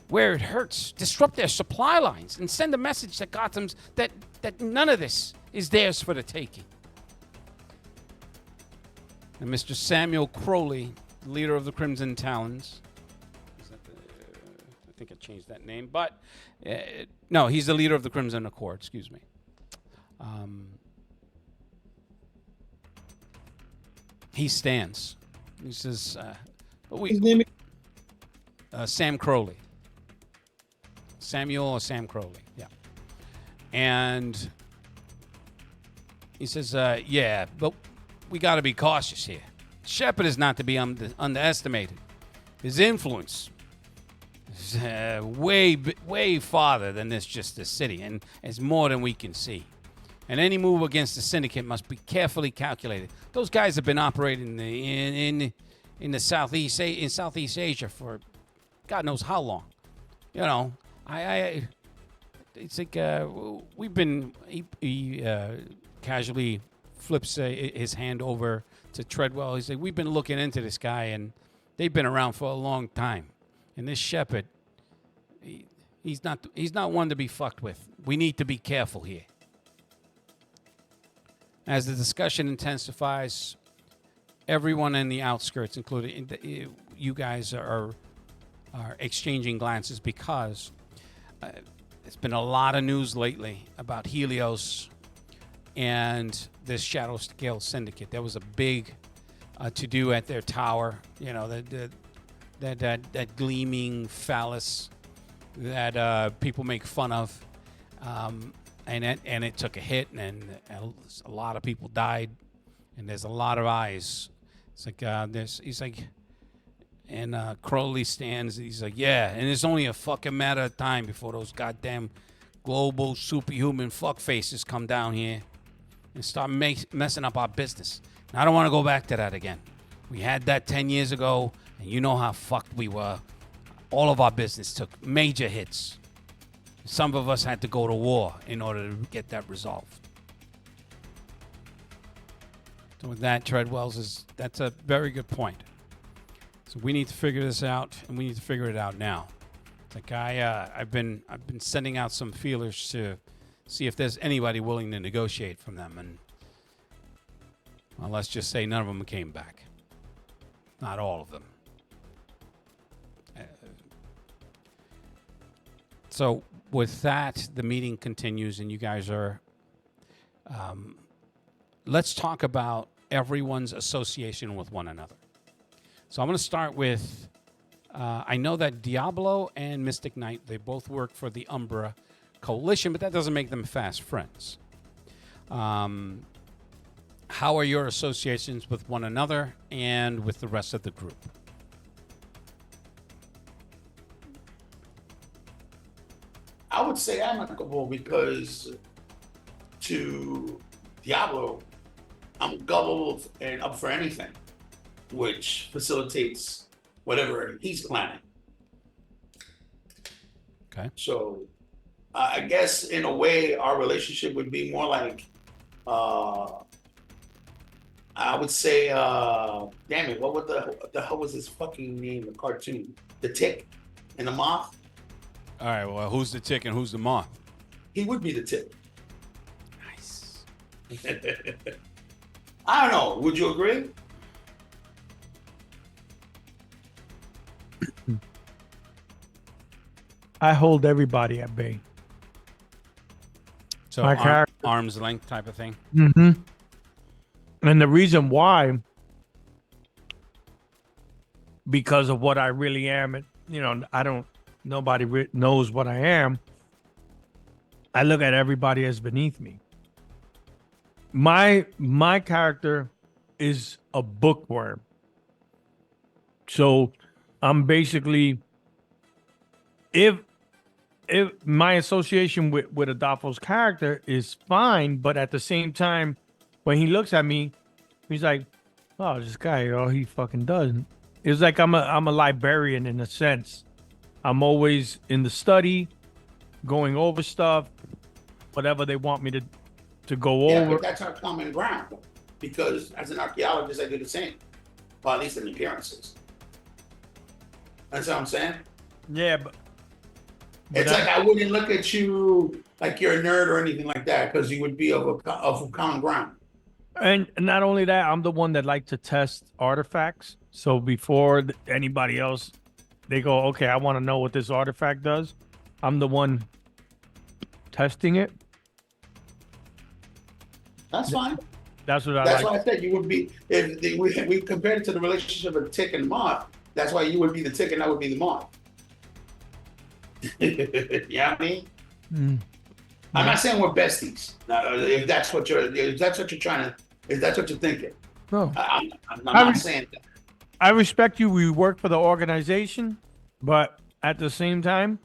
where it hurts, disrupt their supply lines, and send a message to Gotham's that none of this is theirs for the taking." And Mr. Samuel Crowley, leader of the Crimson Talons, I think I changed that name, but no, he's the leader of the Crimson Accord, excuse me. He stands. He says, His name Sam Crowley. Samuel or Sam Crowley, yeah. And he says, yeah, but we got to be cautious here. Shepard is not to be underestimated. His influence is way farther than just this city, and it's more than we can see. And any move against the syndicate must be carefully calculated. Those guys have been operating in Southeast Asia for God knows how long. You know, it's like we've been. He casually flips his hand over to Treadwell. He's like, we've been looking into this guy, and they've been around for a long time. And this Shepard, he's not one to be fucked with. We need to be careful here. As the discussion intensifies, everyone in the outskirts, including you guys, are exchanging glances because there's been a lot of news lately about Helios and this Shadow Scale Syndicate. There was a big to-do at their tower. You know, that gleaming phallus that people make fun of. And it took a hit, and a lot of people died, and there's a lot of eyes. It's like he's like, and Crowley stands. He's like, yeah, and it's only a fucking matter of time before those goddamn global superhuman fuckfaces come down here and start messing up our business. And I don't want to go back to that again. We had that 10 years ago, and you know how fucked we were. All of our business took major hits. Some of us had to go to war in order to get that resolved. So with that, Treadwell's that's a very good point. So we need to figure this out, and we need to figure it out now. It's like I've been sending out some feelers to see if there's anybody willing to negotiate from them, and well, let's just say none of them came back. Not all of them. So with that, the meeting continues, and you guys are. Let's talk about everyone's association with one another. So I'm going to start with. I know that Diablo and Mystic Knight, they both work for the Umbra Coalition, but that doesn't make them fast friends. How are your associations with one another and with the rest of the group? I would say amicable because to Diablo, I'm gullible and up for anything, which facilitates whatever he's planning. Okay. So I guess in a way, our relationship would be more like I would say, damn it, what the hell was his fucking name? The cartoon, the Tick, and the Moth. All right. Well, who's the tick and who's the moth? He would be the Tick. Nice. I don't know. Would you agree? I hold everybody at bay. So My character- arm's length type of thing. Mm-hmm. And the reason why, because of what I really am, and nobody knows what I am. I look at everybody as beneath me. My character is a bookworm. So I'm basically, if my association with Adolfo's character is fine, but at the same time, when he looks at me, he's like, "Oh, this guy, all he fucking does." It's like I'm a librarian in a sense. I'm always in the study, going over stuff, whatever they want me to go Yeah, over. but that's our common ground. Because as an archaeologist, I do the same. Well, at least in appearances. That's what I'm saying. Yeah, but It's like I wouldn't look at you like you're a nerd or anything like that because you would be of a common ground. and not only that, I'm the one that like to test artifacts. So before anybody else, they go, "Okay, I want to know what this artifact does." I'm the one testing it. That's fine. That's what I That's like. why I said you would be, if we compared it to the relationship of tick and moth, that's why you would be the tick and I would be the moth. You know what I mean? Mm. I'm not saying we're besties. If that's what you're trying to, if that's what you're thinking. No, I'm not saying that. I respect you. We work for the organization, but at the same time,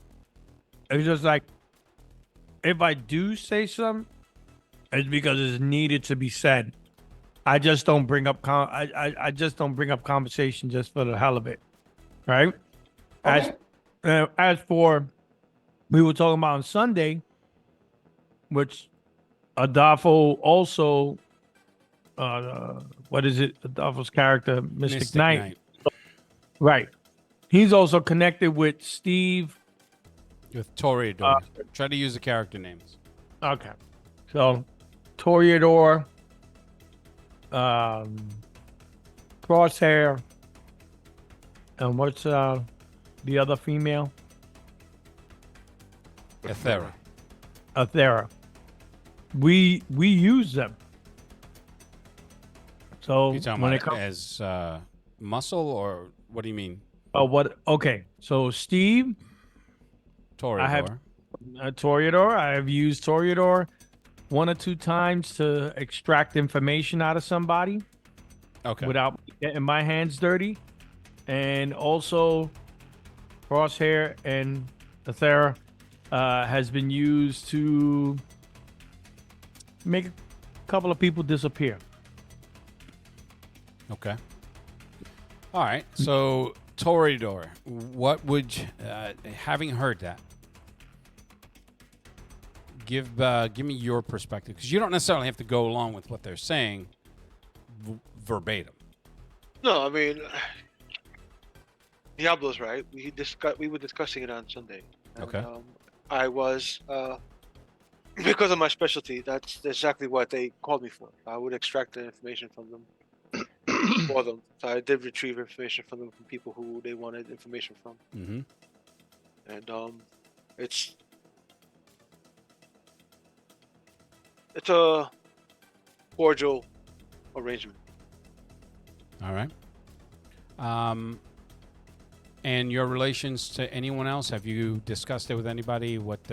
it's just like if I do say something, it's because it's needed to be said. I just don't bring up I just don't bring up conversation just for the hell of it, right? Okay. As for we were talking about on Sunday, which Adolfo also, what is it? Adolfo's character, Mystic Knight. Right. He's also connected with Steve. With Toreador. Try to use the character names. Okay. So, Toreador, Crosshair, and what's the other female? Ethera. Ethera. We use them. So You talking when it about comes, as muscle or what do you mean? what? Okay, so Steve, Toreador. I have Toreador. I have used Toreador 1 or 2 times to extract information out of somebody Okay. without getting my hands dirty, and also Crosshair and Ethera has been used to make a couple of people disappear. Okay. All right. So Toreador, what would having heard that? Give me your perspective, because you don't necessarily have to go along with what they're saying verbatim. No, I mean, Diablo's right. We were discussing it on Sunday. And, Okay. I was because of my specialty. That's exactly what they called me for. I would extract the information from them for them. So I did retrieve information from them from people who they wanted information from, Mm-hmm. and it's a cordial arrangement. All right. And your relations to anyone else? Have you discussed it with anybody? Where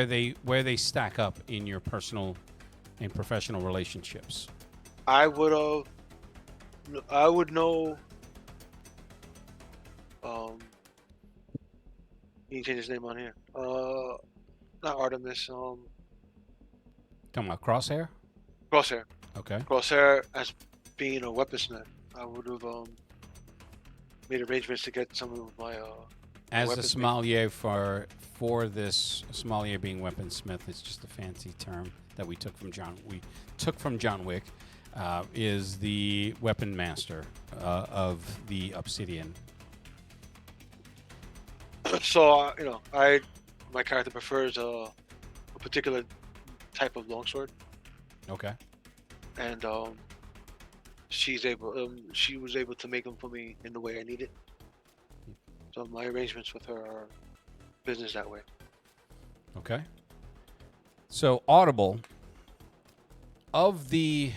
they stack up in your personal and professional relationships? I would know. You can change his name on here. Not Artemis. Talking about Crosshair? Crosshair. Okay. Crosshair as being a weaponsmith. I would have made arrangements to get some of my As a weaponsmith. sommelier for this, sommelier being weaponsmith, it's just a fancy term that we took from John. We took from John Wick. Is the weapon master of the Obsidian. So my character prefers a particular type of longsword, Okay. and she was able to make them for me in the way I need it. So my arrangements with her are business that way. Okay. So Audible, of the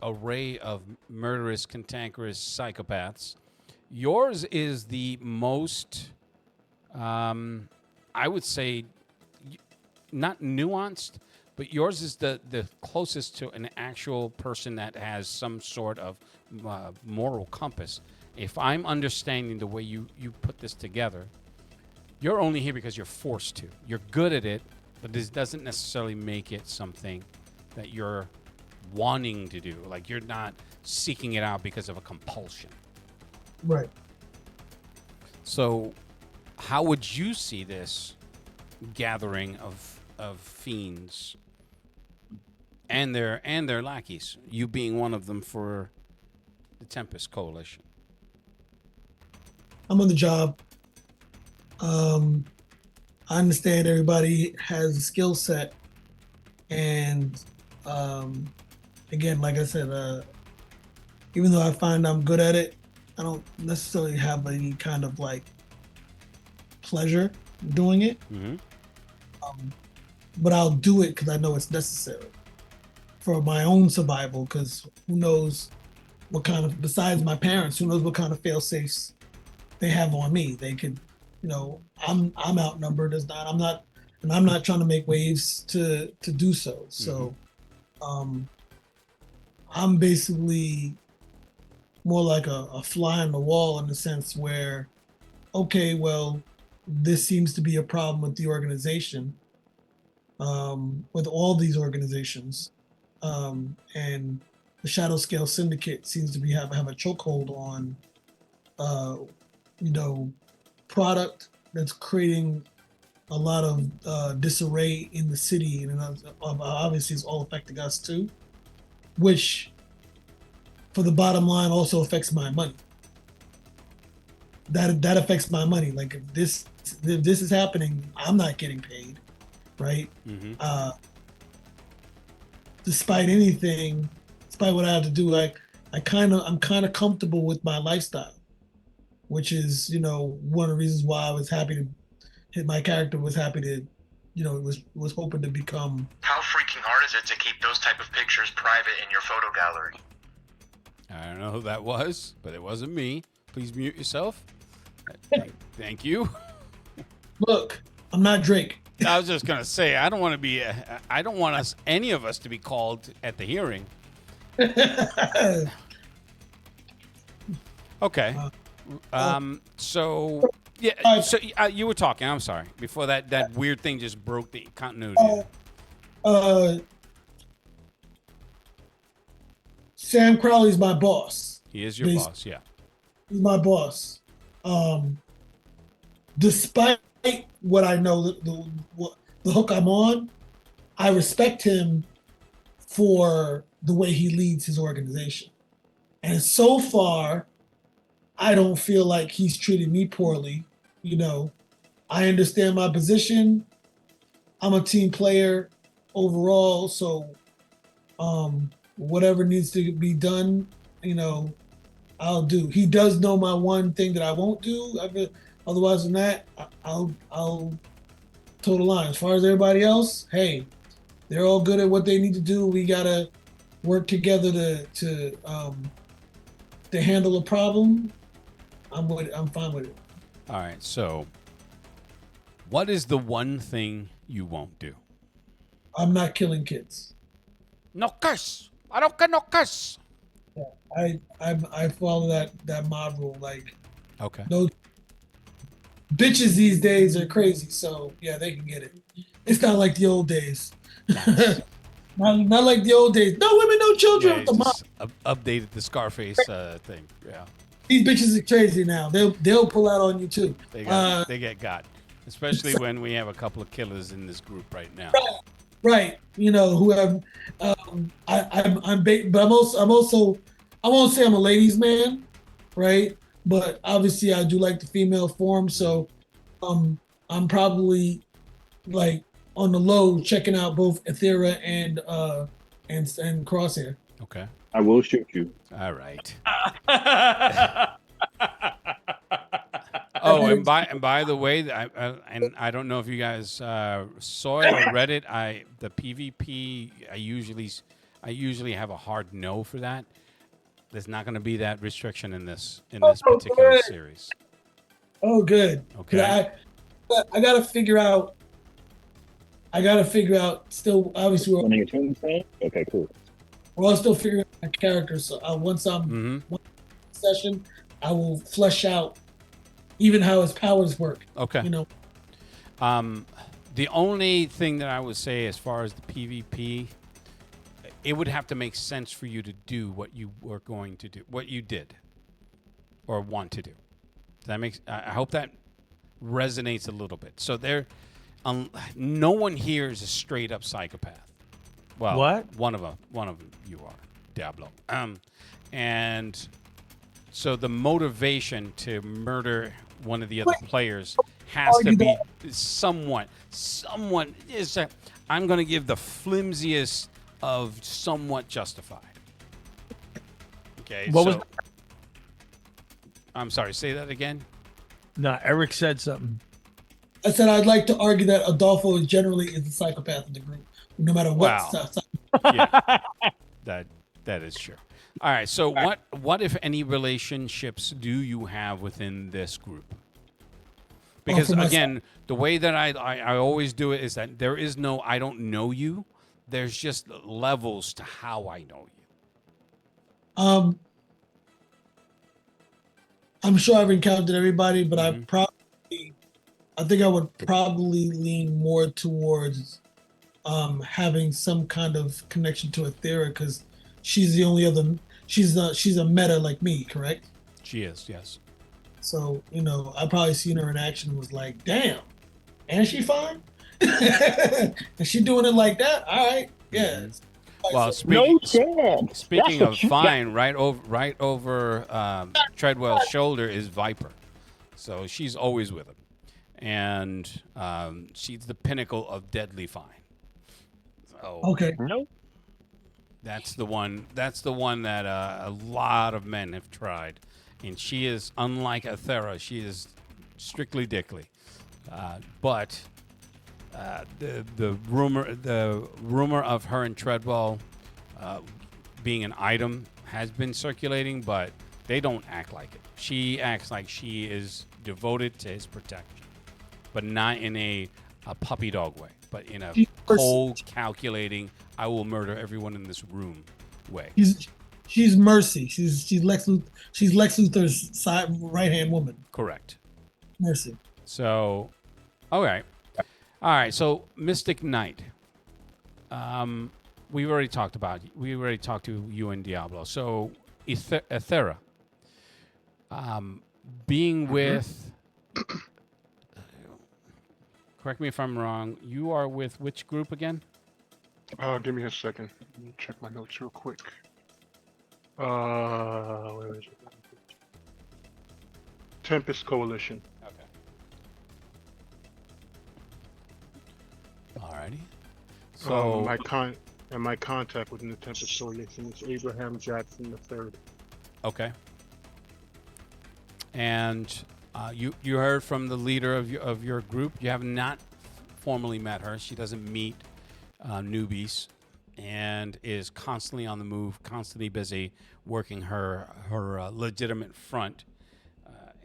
array of murderous, cantankerous psychopaths, yours is the most, I would say, not nuanced, but yours is the closest to an actual person that has some sort of moral compass. If I'm understanding the way you put this together, you're only here because you're forced to. You're good at it, but this doesn't necessarily make it something that you're wanting to do. Like, you're not seeking it out because of a compulsion. Right. So how would you see this gathering of fiends and their lackeys, you being one of them for the Tempest Coalition? I'm on the job. I understand everybody has a skill set, and again, like I said, even though I find I'm good at it, I don't necessarily have any kind of like pleasure doing it. Mm-hmm. But I'll do it because I know it's necessary for my own survival. Because who knows what kind of, besides my parents, who knows what kind of fail safes they have on me? They could, I'm outnumbered. I'm not trying to make waves to do so. So, I'm basically more like a fly on the wall in the sense where, okay, well, this seems to be a problem with the organization, with all these organizations, and the Shadow Scale Syndicate seems to have a chokehold on, product that's creating a lot of disarray in the city, and obviously it's all affecting us too, which, for the bottom line, also affects my money. That affects my money. Like, if this is happening, I'm not getting paid, right? Mm-hmm. Despite anything, despite what I have to do, I'm kind of comfortable with my lifestyle, which is one of the reasons why I was happy to hit. My character was happy to, was hoping to become. How freaking hard is it to keep those type of pictures private in your photo gallery? I don't know who that was, but it wasn't me. Please mute yourself. Thank you. Look, I'm not Drake. I was just gonna say, I don't want to be. I don't want any of us to be called at the hearing. Okay. So yeah. So you were talking. I'm sorry. Before that weird thing just broke the continuity. Sam Crowley's my boss. He is your boss. Yeah. He's my boss. Despite what I know, the hook I'm on, I respect him for the way he leads his organization. And so far, I don't feel like he's treated me poorly. I understand my position. I'm a team player overall, so whatever needs to be done, I'll do. He does know my one thing that I won't do. Otherwise than that, I'll toe the line. As far as everybody else, hey, they're all good at what they need to do. We gotta work together to handle a problem. I'm fine with it. All right. So, what is the one thing you won't do? I'm not killing kids. No curse. I don't get no curse. Yeah, I follow that mob rule. Like, Okay. no bitches these days are crazy. So yeah, they can get it. It's not like the old days. Nice. not like the old days. No women, no children. Yeah, With the mob. just updated the Scarface thing. Yeah. These bitches are crazy now. They'll pull out on you too. They get got, especially when we have a couple of killers in this group right now. Right. You know, who have but I'm also I won't say I'm a ladies man, right? But obviously I do like the female form, so I'm probably like on the low checking out both Aethera and Crosshair. Okay. I will shoot you. All right. Oh, and by the way, I don't know if you guys saw it or read it. The PvP I usually have a hard no for that. There's not going to be that restriction in this particular good. series. Oh, good. Okay. I gotta figure out. Still, obviously, One of your twins saying? Okay, cool. we're all still figuring out my character. So once I'm Mm-hmm. one session, I will flesh out even how his powers work. Okay. You know. The only thing that I would say as far as the PvP, it would have to make sense for you to do what you were going to do, what you did or want to do. I hope that resonates a little bit. So no one here is a straight up psychopath. Well, What? One of them you are, Diablo. And so the motivation to murder one of the other players has to be somewhat is I'm going to give the flimsiest of somewhat justified. Okay. What was? I'm sorry, say that again. No, Eric said something. I said I'd like to argue that Adolfo generally is the psychopath of the group, no matter what. Wow. Yeah. That is true. All right. So what if any relationships do you have within this group? Because again, the way that I always do it is that there is no I don't know you. There's just levels to how I know you. I'm sure I've encountered everybody, but I think I would probably lean more towards having some kind of connection to Aethera because she's the only other. She's a meta like me, correct? She is, yes. So I probably seen her in action and was like, damn, and she fine? And she doing it like that? All right, yeah. Well, speaking of fine, right over Treadwell's shoulder is Viper, so she's always with him, and she's the pinnacle of deadly fine. So Okay. Nope. that's the one. That's the one that a lot of men have tried, and she is unlike Aethera. She is strictly dickly, but. The rumor of her and Treadwell being an item has been circulating, but they don't act like it. She acts like she is devoted to his protection, but not in a puppy dog way, but in a cold, calculating, I will murder everyone in this room way. She's Mercy. She's Lex Luthor's right hand woman. Correct. Mercy. So, okay. All right, so Mystic Knight. We already talked to you and Diablo. So Aethera. Being with correct me if I'm wrong, you are with which group again? Give me a second. Let me check my notes real quick. Where is it? Tempest Coalition. Alrighty. So my contact within the Tempest Coalition is Abraham Jackson III. Okay. And you heard from the leader of your group. You have not formally met her. She doesn't meet newbies, and is constantly on the move, constantly busy working her legitimate front,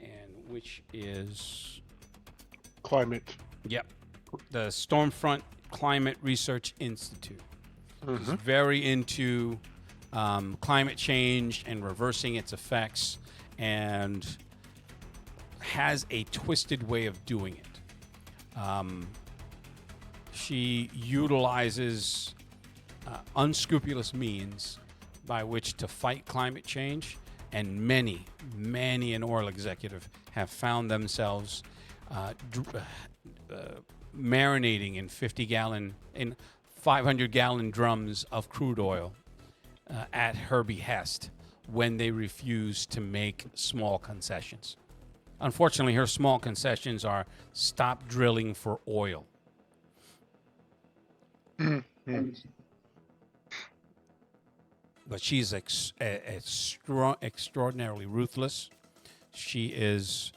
and which is Climate. Yep. The Stormfront Climate Research Institute. Is very into climate change and reversing its effects, and has a twisted way of doing it. She utilizes unscrupulous means by which to fight climate change, and many an oil executive have found themselves marinating in 500-gallon drums of crude oil at her behest when they refuse to make small concessions. Unfortunately, her small concessions are stop drilling for oil. But she's extraordinarily ruthless. She is,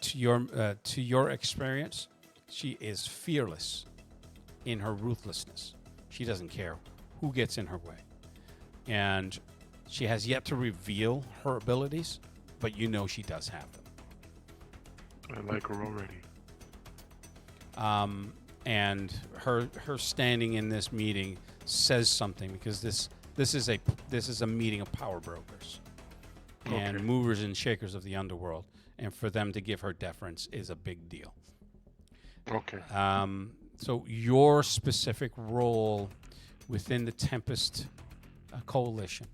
to your experience, she is fearless in her ruthlessness. She doesn't care who gets in her way. And she has yet to reveal her abilities, but you know she does have them. I like her already. And her standing in this meeting says something, because this is a meeting of power brokers and movers and shakers of the underworld, and for them to give her deference is a big deal. Okay. So your specific role within the Tempest Coalition,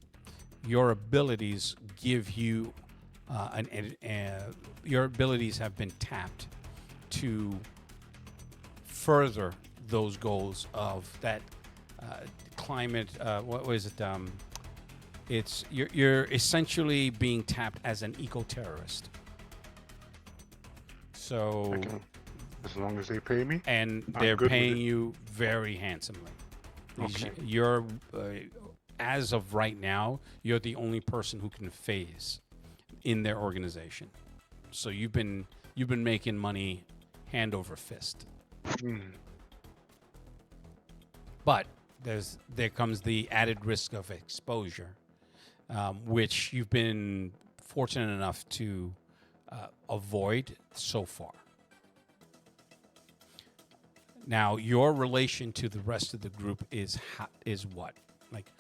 your abilities give you your abilities have been tapped to further those goals of that climate. What was it? It's you're essentially being tapped as an eco-terrorist. So, as long as they pay me, and I'm they're good with paying it. you very handsomely. Okay. You're as of right now, you're the only person who can phase in their organization. So you've been making money hand over fist. But there comes the added risk of exposure, which you've been fortunate enough to avoid so far. Now, your relation to the rest of the group is what? Like,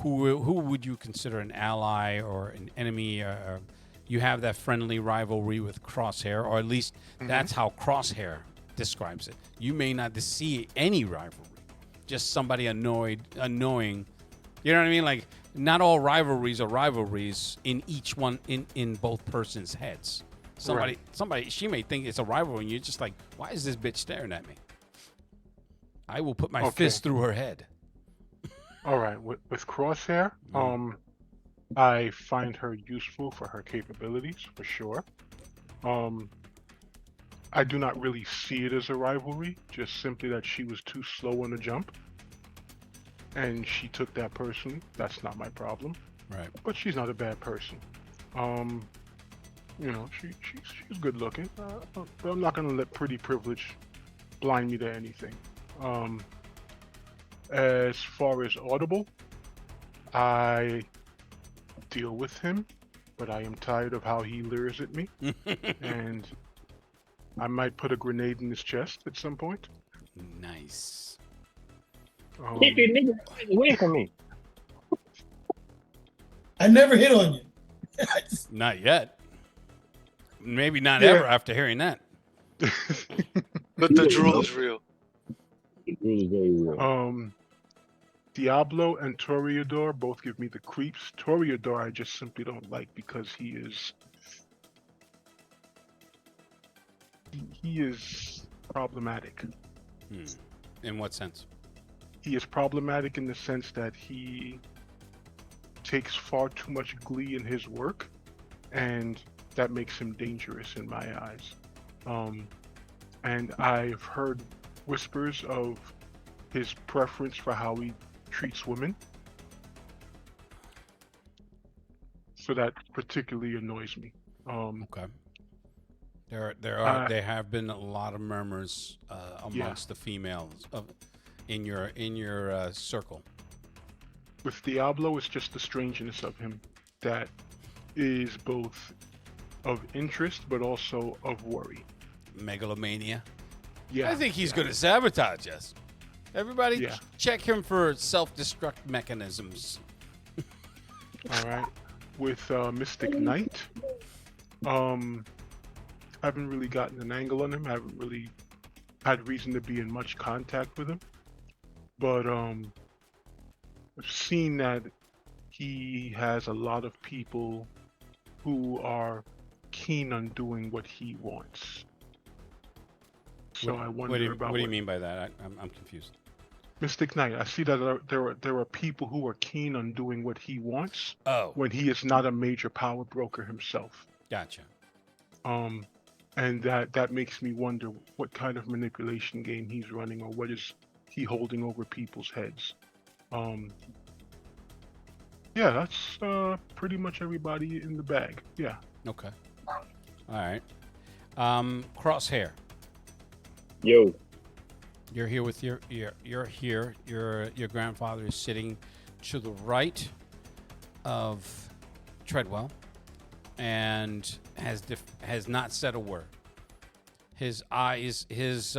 who would you consider an ally or an enemy? Or you have that friendly rivalry with Crosshair, or at least that's how Crosshair describes it. You may not see any rivalry, just somebody annoying. You know what I mean? Like, not all rivalries are rivalries in each one in both persons' heads. Somebody, she may think it's a rivalry, and you're just like, why is this bitch staring at me? I will put my fist through her head. All right, with Crosshair, I find her useful for her capabilities, for sure. I do not really see it as a rivalry, just simply that she was too slow on the jump. And she took that personally. That's not my problem. Right. But she's not a bad person. She's good looking. But I'm not gonna let pretty privilege blind me to anything. As far as Audible, I deal with him, but I am tired of how he leers at me. And I might put a grenade in his chest at some point. Nice. Keep your nigga away from me. I never hit on you. Not yet. Maybe not ever after hearing that. But the drool is real. It is very real. Diablo and Toreador both give me the creeps. Toreador I just simply don't like because he is problematic. In what sense? He is problematic in the sense that he takes far too much glee in his work, and that makes him dangerous in my eyes. And I've heard whispers of his preference for how he treats women. So that particularly annoys me. Okay. There have been a lot of murmurs amongst the females in your circle. With Diablo, it's just the strangeness of him that is both of interest but also of worry. Megalomania. Yeah, I think he's going to sabotage us. Everybody, check him for self-destruct mechanisms. All right. With Mystic Knight, I haven't really gotten an angle on him. I haven't really had reason to be in much contact with him. But I've seen that he has a lot of people who are keen on doing what he wants. So I wonder about what do you mean by that? I'm confused. Mystic Knight. I see that there are people who are keen on doing what he wants Oh, when he is not a major power broker himself. gotcha. And that makes me wonder what kind of manipulation game he's running, or what is he holding over people's heads. Yeah, that's pretty much everybody in the bag. Yeah. Okay. All right. Crosshair. Yo, You're here with your grandfather is sitting to the right of Treadwell and has not said a word. His eyes he's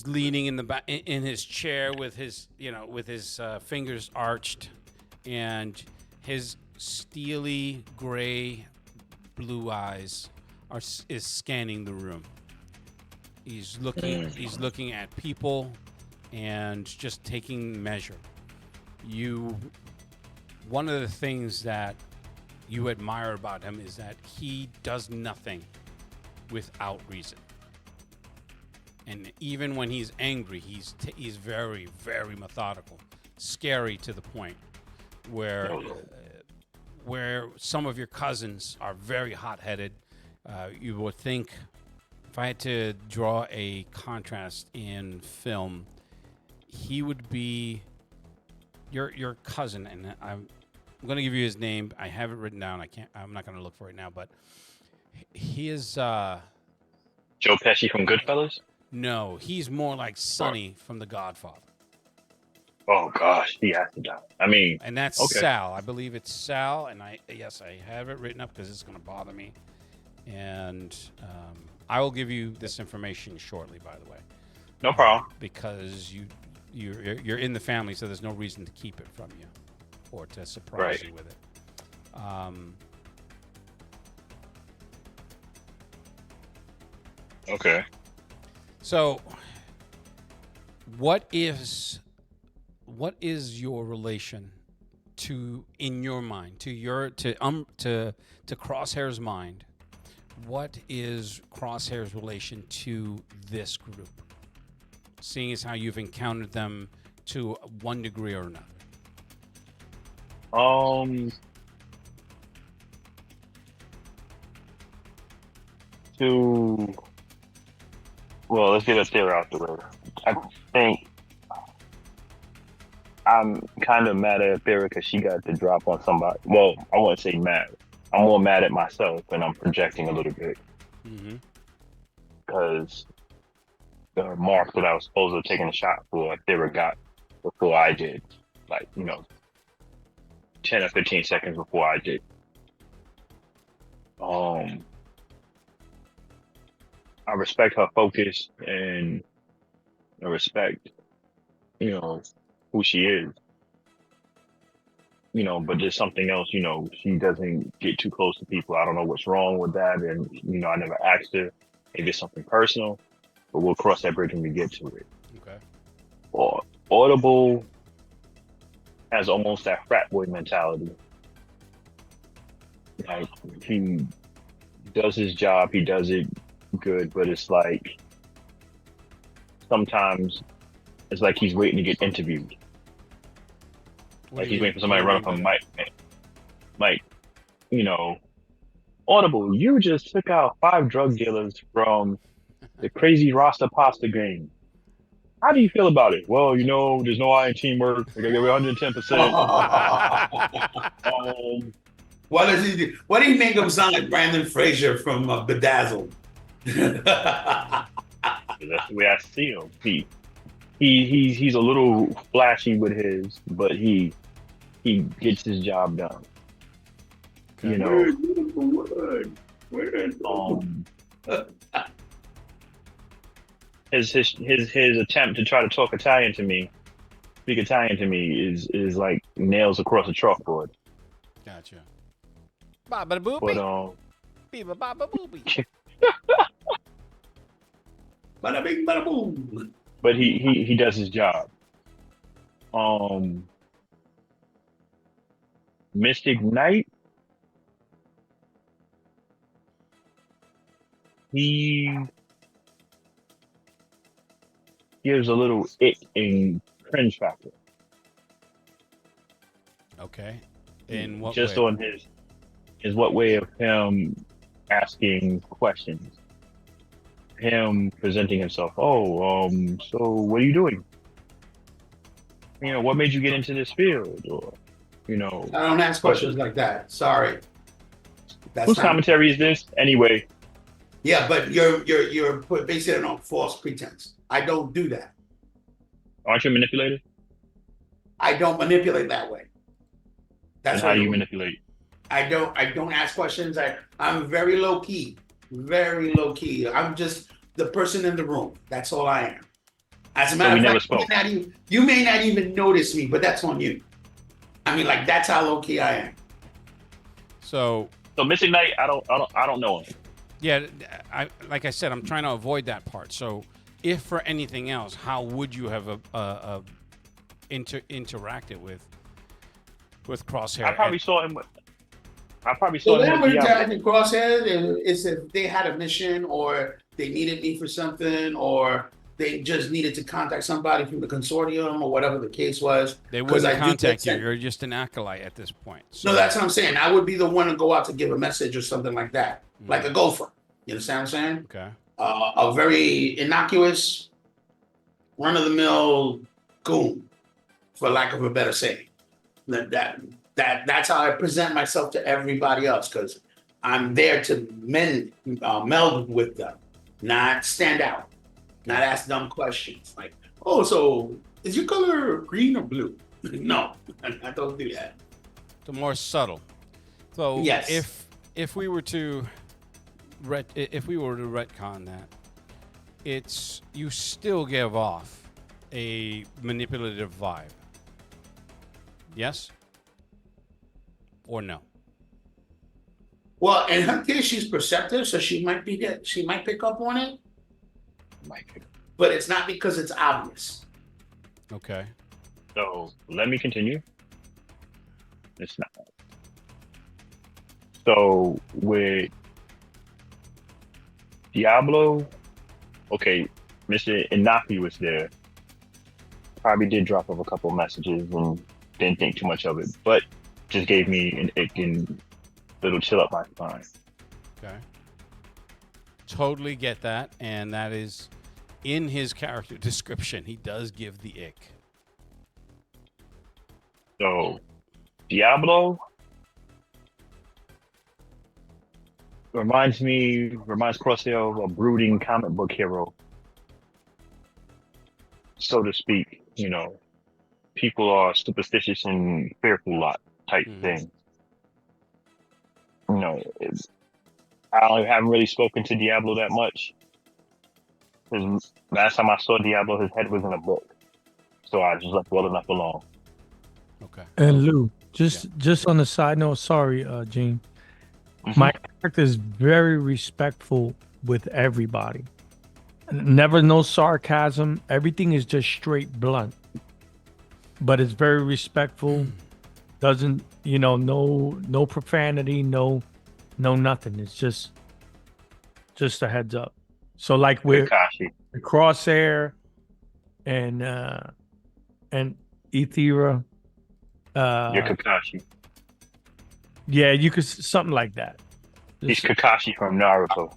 leaning in the back in his chair with his fingers arched, and his steely gray blue eyes is scanning the room. He's looking at people and just taking measure. One of the things that you admire about him is that he does nothing without reason. And even when he's angry, he's very, very methodical, scary to the point where some of your cousins are very hot-headed. You would think, if I had to draw a contrast in film, he would be your cousin, and I'm going to give you his name. I have it written down. I'm not going to look for it now, but he is Joe Pesci from Goodfellas. no, he's more like Sonny from The Godfather. Oh gosh, he has to die. I mean, And that's okay. Sal. I believe it's Sal, and I have it written up because it's going to bother me. And I will give you this information shortly, by the way. No problem. Because you're in the family, so there's no reason to keep it from you or to surprise you with it. Okay. So, what is your relation in your mind to Crosshair's mind? What is Crosshair's relation to this group? Seeing as how you've encountered them to one degree or another. Well, let's get a theory out the way. I think I'm kind of mad at Theory because she got the drop on somebody. Well, I wouldn't say mad. I'm more mad at myself, and I'm projecting a little bit. Because the mark that I was supposed to have taken a shot for, Theory got before I did. 10 or 15 seconds before I did. I respect her focus, and I respect, who she is. But there's something else, she doesn't get too close to people. I don't know what's wrong with that. And, I never asked her. Maybe it's something personal, but we'll cross that bridge when we get to it. Okay. Or Audible has almost that frat boy mentality. Like, he does his job, he does it good, but it's like sometimes it's like he's waiting to get interviewed. Like he's waiting for somebody to run up on Mike, Audible, you just took out 5 drug dealers from the crazy Rasta pasta game. How do you feel about it? Well, there's no I in teamwork. I gotta give 110%. What does he do? What do you make him sound like Brandon Fraser from Bedazzled? That's the way I see him. He's a little flashy with his, but he gets his job done. His attempt to try to speak Italian to me is like nails across a chalkboard. Gotcha. Baba boopy. But Biba baba boopy. Bada bing, bada boom. But he does his job. Mystic Knight, he gives a little ick and cringe factor. Okay. In what Just way? on his what way of him asking questions, him presenting himself. Oh, so what are you doing? You know, what made you get into this field? Or, you know, I don't ask questions like that. Sorry. That's whose not. commentary is this anyway? Yeah, but you're basing it on false pretense. I don't do that. Aren't you a manipulator? I don't manipulate that way. And That's how what do you manipulate? I don't ask questions. I'm very low key. Very low key. I'm just the person in the room. That's all I am. As a So matter we of never fact, spoke. you may not even notice me, but that's on you. I mean, like that's how low key I am. So So Mystic Knight, I don't know him. yeah, like I said, I'm trying to avoid that part. So if for anything else, how would you have interacted with Crosshair? I probably saw him. I probably So saw him then with we're Diablo. in Crosshair is if they had a mission or they needed me for something or they just needed to contact somebody from the consortium or whatever the case was. They 'Cause wouldn't I do get contact you. sent- You're just an acolyte at this point. So, No, that's what I'm saying. I would be the one to go out to give a message or something like that, like a gopher. You understand what I'm saying? okay. A very innocuous, run of the mill goon, for lack of a better saying. That's how I present myself to everybody else because I'm there to meld with them, not stand out, not ask dumb questions like, "Oh, so is your color green or blue?" No, I don't do that. The more subtle. So Yes. if we were to retcon that, it's you still give off a manipulative vibe. Yes? Or no? Well, in her case, she's perceptive, so she might pick up on it, but it's not because it's obvious. Okay. So let me continue. It's not. So with Diablo, okay, Mr. Inaki was there. Probably did drop off a couple of messages and didn't think too much of it, but just gave me an ick and little chill up my spine. Okay. Totally get that, and that is in his character description. He does give the ick. So Diablo reminds Crosshair of a brooding comic book hero, so to speak. You know, people are superstitious and fearful lot type thing. You know, I haven't really spoken to Diablo that much. Because last time I saw Diablo, his head was in a book, so I just left well enough alone. Okay. And Lou, just on the side note, sorry, Gene. My character is very respectful with everybody. Never no sarcasm. Everything is just straight blunt. But it's very respectful. Doesn't, no profanity, no nothing. It's just a heads up. So like with Kakashi. Crosshair and Ethera. You're Kakashi. Yeah, you could something like that. He's Kakashi from Naruto.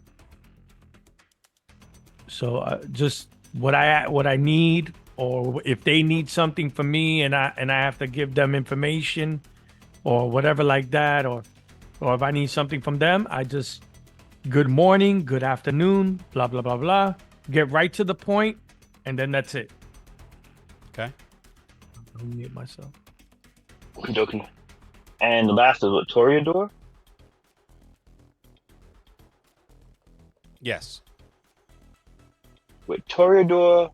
So just what I need, or if they need something from me, and I have to give them information, or whatever like that, or if I need something from them, I just good morning, good afternoon, blah blah blah blah, get right to the point, and then that's it. Okay. I'll mute myself. Joking. And the last is what, Toreador? Yes. With Toreador,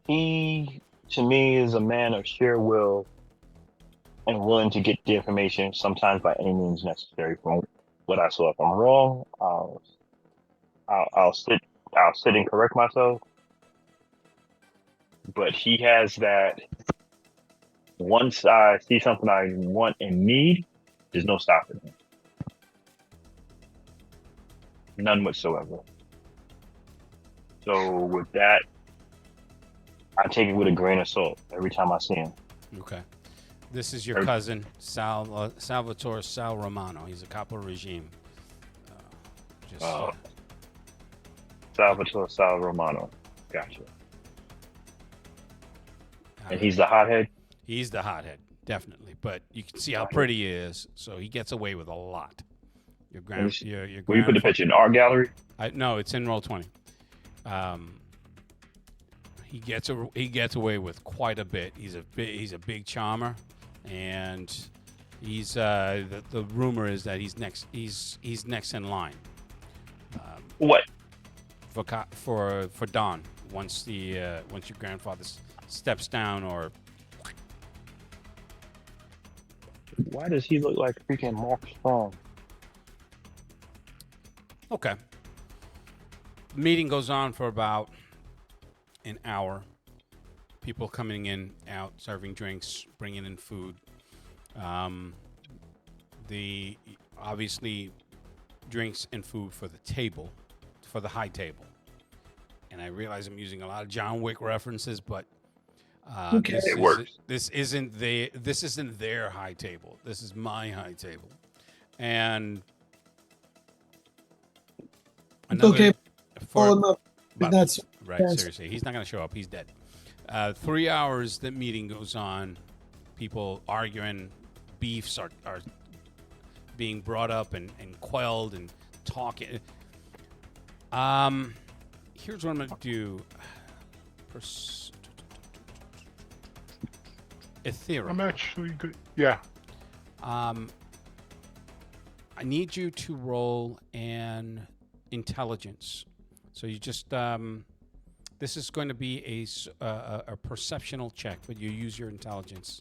he to me is a man of sheer will and willing to get the information sometimes by any means necessary from what I saw. If I'm wrong, I'll sit and correct myself. But he has that once I see something I want and need, There's no stopping him. None whatsoever. So with that, I take it with a grain of salt every time I see him. Okay. This is your cousin, Salvatore Sal Romano. He's a capo regime. Salvatore Sal Romano. Gotcha. And he's the hothead? He's the hothead, definitely. But you can see how pretty he is, so he gets away with a lot. Your Where you put the picture in the art gallery? No, it's in Roll20. He gets away with quite a bit. He's a big charmer, and he's the rumor is that he's next. He's next in line. What? For Don once your grandfather steps down or. Why does he look like freaking Mark Strong? Okay. The meeting goes on for about an hour. People coming in, out, serving drinks, bringing in food. The obviously drinks and food for the table, for the high table. And I realize I'm using a lot of John Wick references, but this isn't their high table. This is my high table, and okay. That's right. Seriously, he's not going to show up. He's dead. 3 hours. The meeting goes on. People arguing. Beefs are being brought up and quelled and talking. Here's what I'm going to do. Ethereum. I'm actually good. Yeah. I need you to roll an intelligence. So you just this is going to be a perceptional check, but you use your intelligence.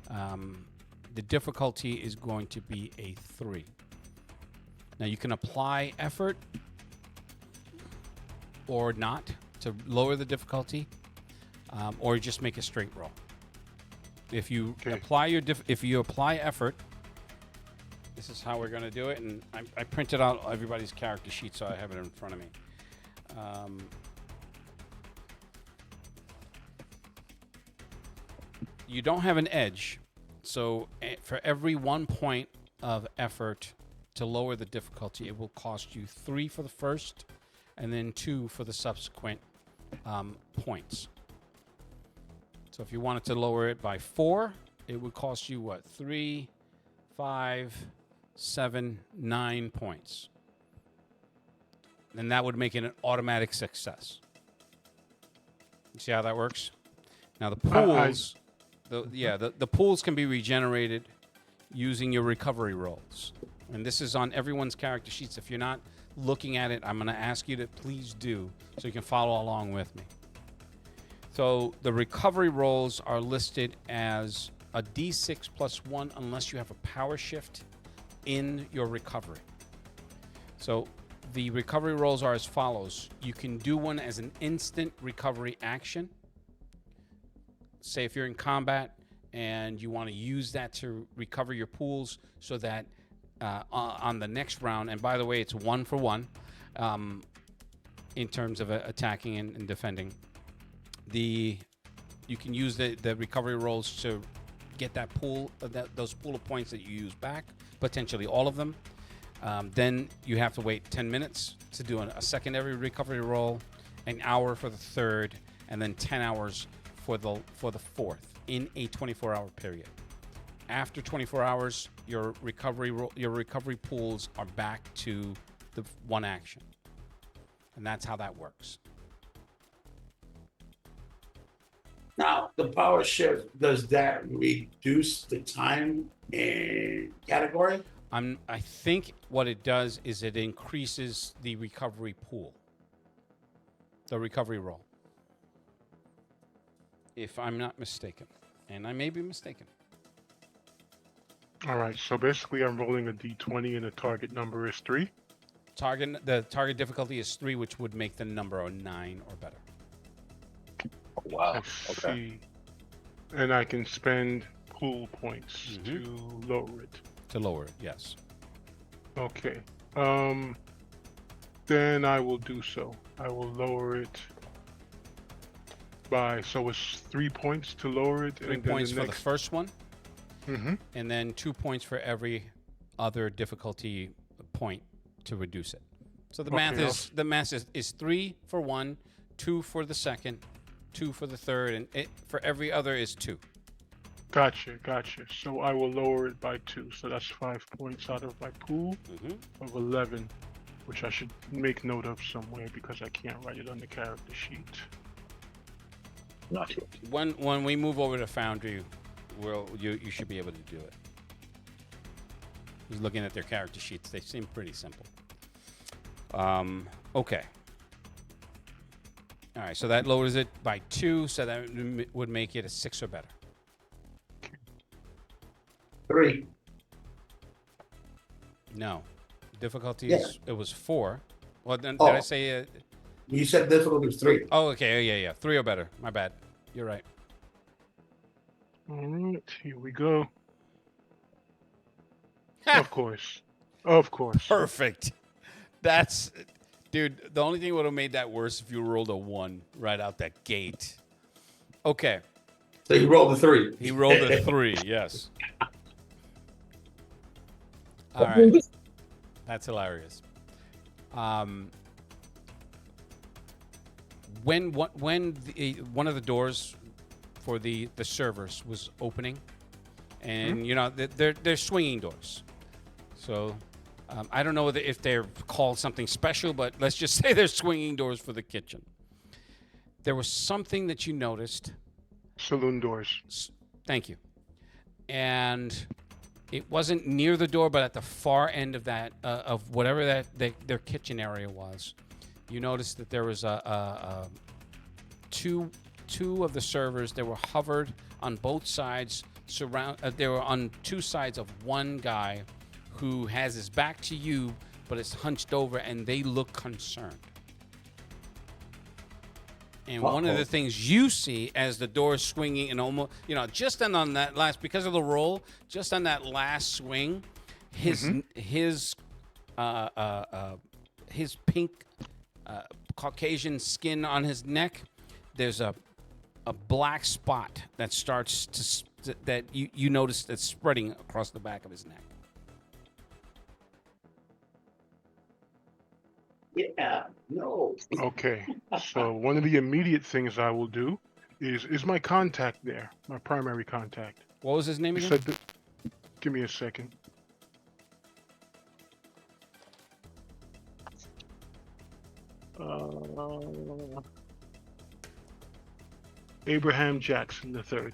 The difficulty is going to be a 3. Now you can apply effort or not to lower the difficulty, or just make a straight roll. If you apply if you apply effort, this is how we're going to do it. And I printed out everybody's character sheet, so I have it in front of me. You don't have an edge, so for every 1 point of effort to lower the difficulty, it will cost you 3 for the first, and then 2 for the subsequent points. So if you wanted to lower it by 4, it would cost you what? 3, 5, 7, 9 points. And that would make it an automatic success. You see how that works? Now the pools, the pools can be regenerated using your recovery rolls. And this is on everyone's character sheets. If you're not looking at it, I'm going to ask you to please do so you can follow along with me. So the recovery rolls are listed as a D6 plus 1 unless you have a power shift in your recovery. So the recovery rolls are as follows. You can do one as an instant recovery action. Say if you're in combat and you want to use that to recover your pools so that on the next round, and by the way, it's 1 for 1 in terms of attacking and defending. You can use the recovery rolls to get that pool, those pool of points that you use back, potentially all of them. Then you have to wait 10 minutes to do a secondary recovery roll, an hour for the third, and then 10 hours for the fourth in a 24-hour period. After 24 hours, your recovery pools are back to the 1 action, and that's how that works. Now, the power shift, does that reduce the time in category? I think what it does is it increases the recovery pool, the recovery roll, if I'm not mistaken, and I may be mistaken. All right, so basically I'm rolling a d20 and the target number is 3. The target difficulty is 3, which would make the number a 9 or better. Wow. I see. And I can spend pool points to lower it. to lower it. Yes. Okay. Then I will do so. I will lower it by, so it's 3 points to lower it. 3 and then points the for the next, first one, Mm-hmm. and then 2 points for every other difficulty point to reduce it. So the math Okay, is is 3 for one, 2 for the second, 2 for the third, and for every other is 2. Gotcha. So I will lower it by 2. So that's 5 points out of my pool of 11, which I should make note of somewhere because I can't write it on the character sheet. Not sure. When we move over to Foundry, you should be able to do it. Just looking at their character sheets, they seem pretty simple. Okay. All right, so that lowers it by 2, so that would make it a 6 or better. 3. No. Difficulties, Yeah. it was 4. Well, then, Oh. did I say... You said difficulty was 3. oh, okay, yeah. 3 or better. My bad. You're right. All right, here we go. Of course. Perfect. That's... Dude, the only thing would have made that worse if you rolled a 1 right out that gate. Okay. So you rolled a 3. He rolled a 3, yes. All right. That's hilarious. When one of the doors for the servers was opening, and you know they're swinging doors, so I don't know if they're called something special, but let's just say they're swinging doors for the kitchen. There was something that you noticed. Saloon doors. Thank you. And it wasn't near the door, but at the far end of that, of whatever their kitchen area was. You noticed that there was two of the servers that were hovered on both sides. They were on 2 sides of one guy who has his back to you, but is hunched over, and they look concerned. And one of the things you see as the door is swinging, and almost, just on that last, because of the roll, just on that last swing, his pink Caucasian skin on his neck, there's a black spot that starts that you notice that's spreading across the back of his neck. Yeah, no. Okay, so one of the immediate things I will do is my contact there, my primary contact. What was his name He again? said give me a second. Abraham Jackson III. Okay.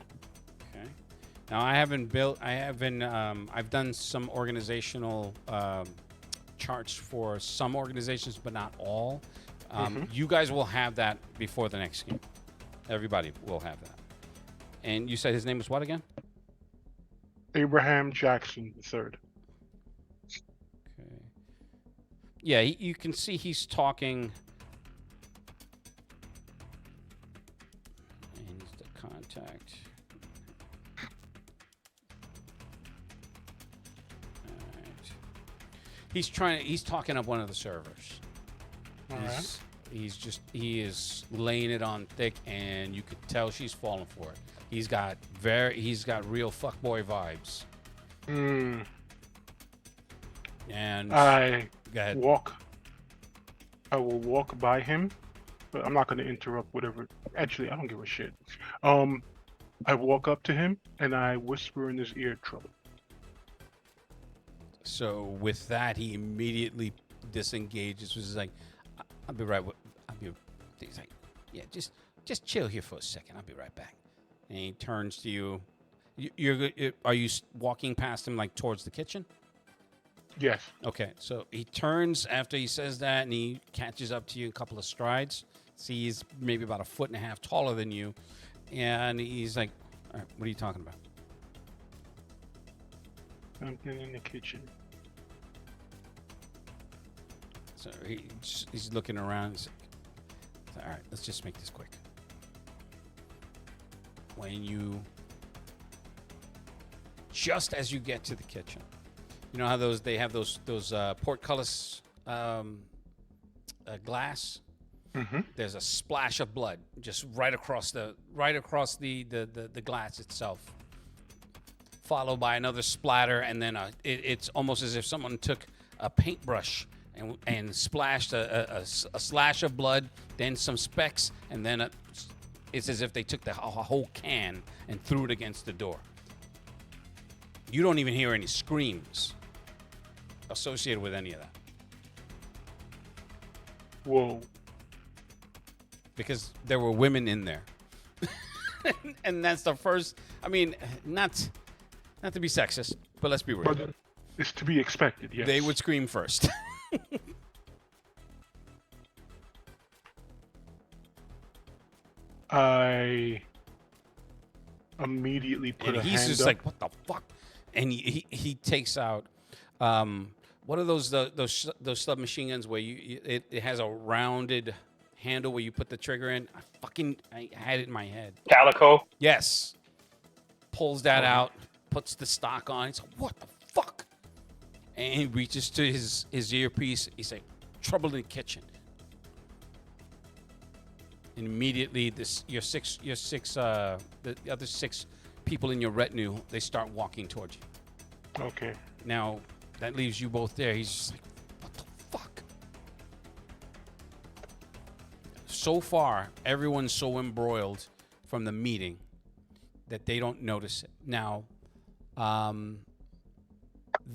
Now I've done some organizational charts for some organizations, but not all. You guys will have that before the next game. Everybody will have that. And you said his name was what again? Abraham Jackson III. Okay. Yeah, you can see he's talking. And he's the contact. All right. He's talking up one of the servers. All right. He is laying it on thick, and you could tell she's falling for it. He's got real fuckboy vibes. And I go ahead. will walk by him, but I'm not going to interrupt whatever. Actually, I don't give a shit. I walk up to him and I whisper in his ear, "Trouble." So with that, he immediately disengages. He's like, "I'll be right. He's like, yeah, just chill here for a second. I'll be right back." And he turns to you. Are you walking past him like towards the kitchen? Yes. Okay, so he turns after he says that, and he catches up to you in a couple of strides. See, he's maybe about 1.5 feet taller than you, and he's like, "All right, what are you talking about?" Something in the kitchen. So he's looking around. He's like, "All right, let's just make this quick." Just as you get to the kitchen, You know how they have those portcullis glass. Mm-hmm. There's a splash of blood just right across the glass itself, followed by another splatter, and then it's almost as if someone took a paintbrush and splashed a slash of blood, then some specks, and then it's as if they took a whole can and threw it against the door. You don't even hear any screams associated with any of that. Whoa. Because there were women in there. And that's the first, I mean, not to be sexist, but let's be real. But it's to be expected, yes. They would scream first. I immediately put And a he's hand just up. like, what the fuck? And he takes out, what are those submachine guns where it has a rounded handle where you put the trigger in? I had it in my head. Calico. Yes. Pulls that out, puts the stock on. He's like, what the fuck? And he reaches to his earpiece. He's like, trouble in the kitchen. And immediately the other six people in your retinue, they start walking towards you. Okay. Now, that leaves you both there. He's just like, what the fuck? So far, everyone's so embroiled from the meeting that they don't notice it. Now,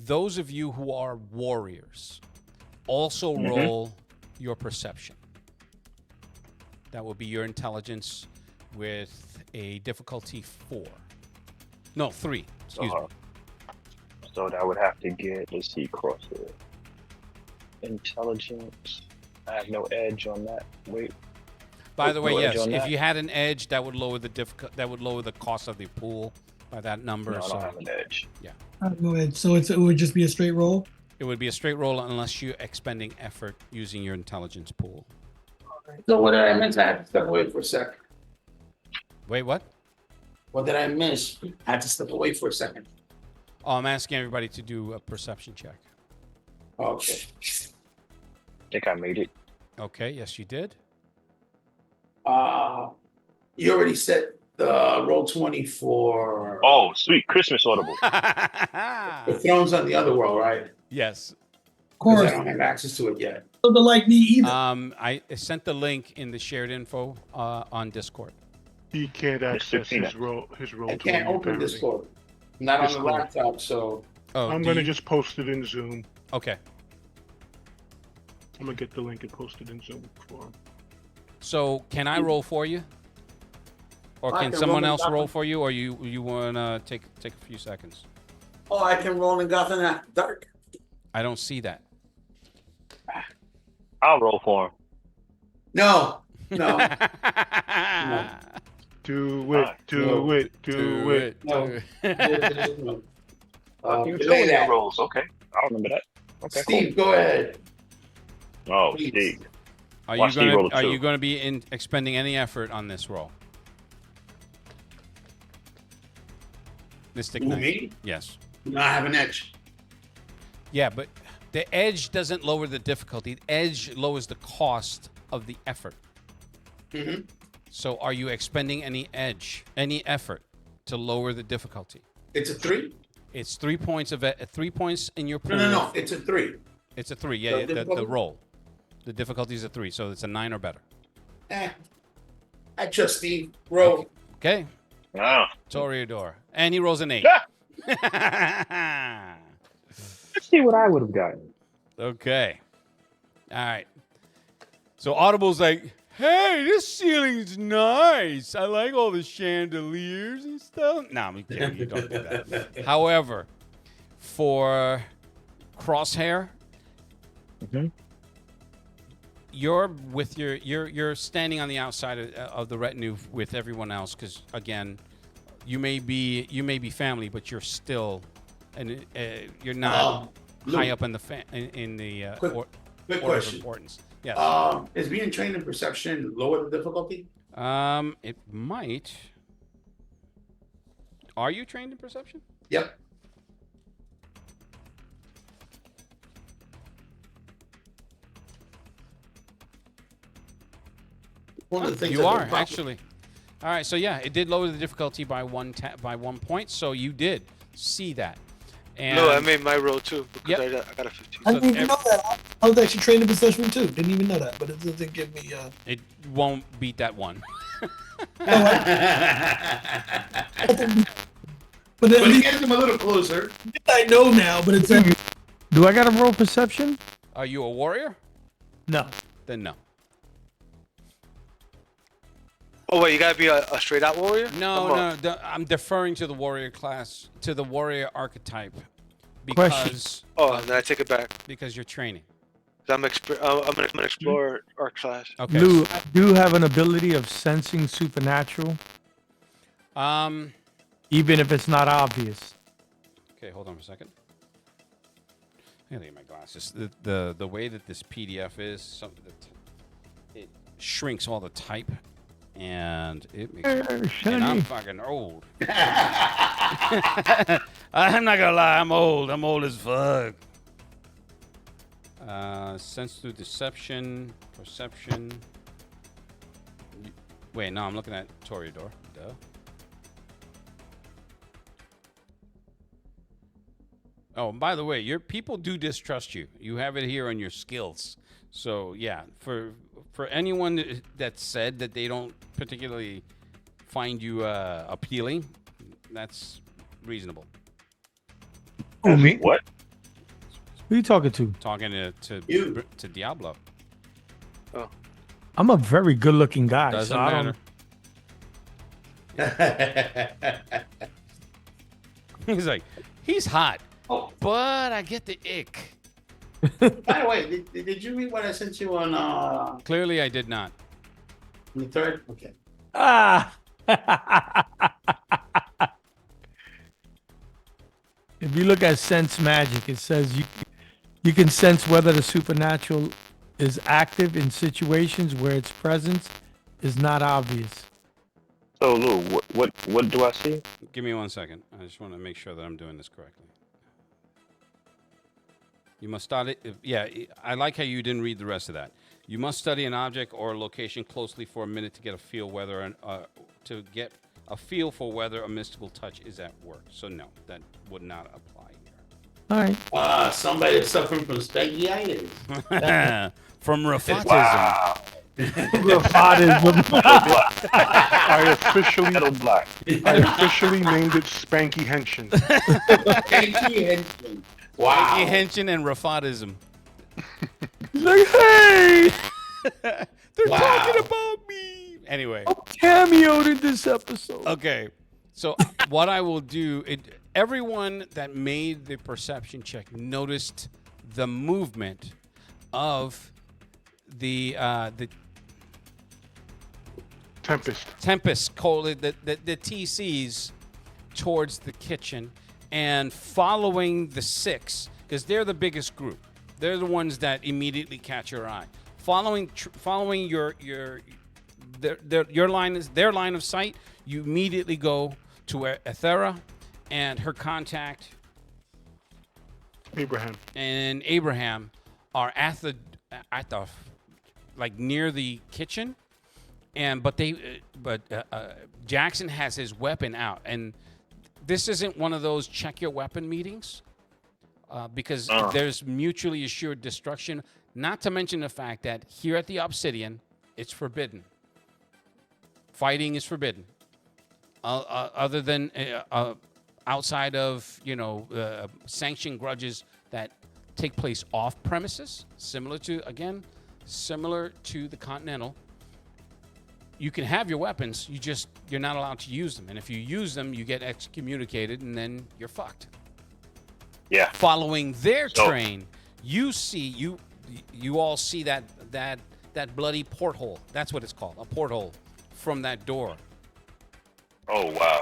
those of you who are warriors, also roll your perception. That will be your intelligence with a difficulty 4. No, 3. Excuse me. So that would have to get, let's see, crosshair. Intelligence. I have no edge on that. Wait. By the way, no edge yes, on if that? you had an edge, that would lower the cost of the pool by that number. No, I so don't have an edge. Go ahead. So it would just be a straight roll. it would be a straight roll unless you're expending effort using your intelligence pool. So what did I miss? I had to step away for a sec. Wait, what? What did I miss? I had to step away for a second. Oh, I'm asking everybody to do a perception check. Okay. I think I made it. Okay, yes, you did. You already set the roll 20 for Oh, sweet. Christmas audible. the Thrones on the Underworld, right? Yes. Of 'Cause course. I don't have access to it yet. Doesn't like me either. I sent the link in the shared info on Discord. He can't access Peanut. his roll. His roll. I can't 20, open apparently. Discord. Not on the Discord. laptop, so Oh, I'm gonna just post it in Zoom. Okay. I'm gonna get the link and post it in Zoom for him. So can I roll for you, or I can can someone roll else in roll Gotham. for you, or you wanna take a few seconds? I can roll in Gotham after dark. I don't see that. I'll roll for him. No. Do it. Do it. Do it. No. You Delay showing your that. rolls. Okay. I'll remember that. Okay, Steve, go ahead. cool. Oh, please. Steve. Are Watch Steve roll a are two. you gonna be expending any effort on this roll, Mystic Who, Knight? me? Yes. No, I have an edge. Yeah, but the edge doesn't lower the difficulty. The edge lowers the cost of the effort. Mm-hmm. So are you expending any effort to lower the difficulty? It's a 3? It's 3 points of 3 points in your pool. No. It's a 3. It's a 3. Yeah, The yeah, the difficulty? roll. The difficulty is a 3, so it's a 9 or better. I trust Steve. Roll. Okay. Ah, Toreador. And he rolls an 8. let's see what I would have gotten. Okay. All right. So Audible's like, hey, this ceiling's nice. I like all the chandeliers and stuff. No, I'm kidding. You don't do that. However, for Crosshair, Mhm. you're standing on the outside of the retinue with everyone else because again, you may be family, but you're still, and you're not high up in the Quick order of question. importance. Yes. Is being trained in perception lower the difficulty? It might. Are you trained in perception? Yep. one of the things You that are will probably- actually. All right, so yeah, it did lower the difficulty by one point, so you did see that. And No, I made my roll too because Yep. I got a 15. I So didn't even know that. I was actually trained in perception too. Didn't even know that, but it doesn't give me. it won't beat that one. But at But it least gets him a little closer. I know now. But it's Do I got to roll perception? Are you a warrior? No. Then no. Oh wait, you gotta be a straight out warrior? No, Come on. no. I'm deferring to the warrior class, to the warrior archetype, Question. because Oh, then I take it back. because you're training. I'm an explorer art class. Okay. Lou, I do have an ability of sensing supernatural, even if it's not obvious. Okay, hold on for a second. I gotta get my glasses. The way that this PDF is, it shrinks all the type, and it makes. And I'm fucking old. I'm not gonna lie, I'm old. I'm old as fuck. Sense through deception, perception. Wait, no, I'm looking at Toreador. Duh. Oh, and by the way, your people do distrust you. You have it here on your skills. So yeah, for anyone that said that they don't particularly find you appealing, that's reasonable. Oh, me? What? Who are you talking to? Talking You. to Diablo. I'm a very good-looking guy. Doesn't so I don't- matter. He's like, he's hot, Oh, but I get the ick. by the way, did you read what I sent you on Clearly, I did not. the third? Okay. Ah. If you look at sense magic, it says you can sense whether the supernatural is active in situations where its presence is not obvious. So Lou, what do I see? Give me 1 second. I just want to make sure that I'm doing this correctly. You must study. Yeah, I like how you didn't read the rest of that. You must study an object or location closely for a minute to get a feel whether a mystical touch is at work. So no, that would not apply here. All right. Somebody that's suffering from spangiitis. From Rafatism. Wow. I officially Metal block. named it Spanky Henshin. Spanky Henchman. Wow. Frankie Henshin and Rafatism. Like, hey, They're Wow. talking about me. Anyway. cameoed in this episode. Okay. So what I will do, everyone that made the perception check noticed the movement of the Tempest. Tempest, the TCs towards the kitchen and following the six, because they're the biggest group. They're the ones that immediately catch your eye. Following their line of sight, you immediately go to where Ethera and her contact Abraham. are at the like near the kitchen, but Jackson has his weapon out, and this isn't one of those check your weapon meetings, because there's mutually assured destruction. Not to mention the fact that here at the Obsidian, it's forbidden. Fighting is forbidden, other than outside of sanctioned grudges that take place off premises, similar to the Continental. You can have your weapons, you're not allowed to use them, and if you use them, you get excommunicated, and then you're fucked. Yeah. Following their train, you all see that bloody porthole. That's what it's called, a porthole from that door. Oh wow.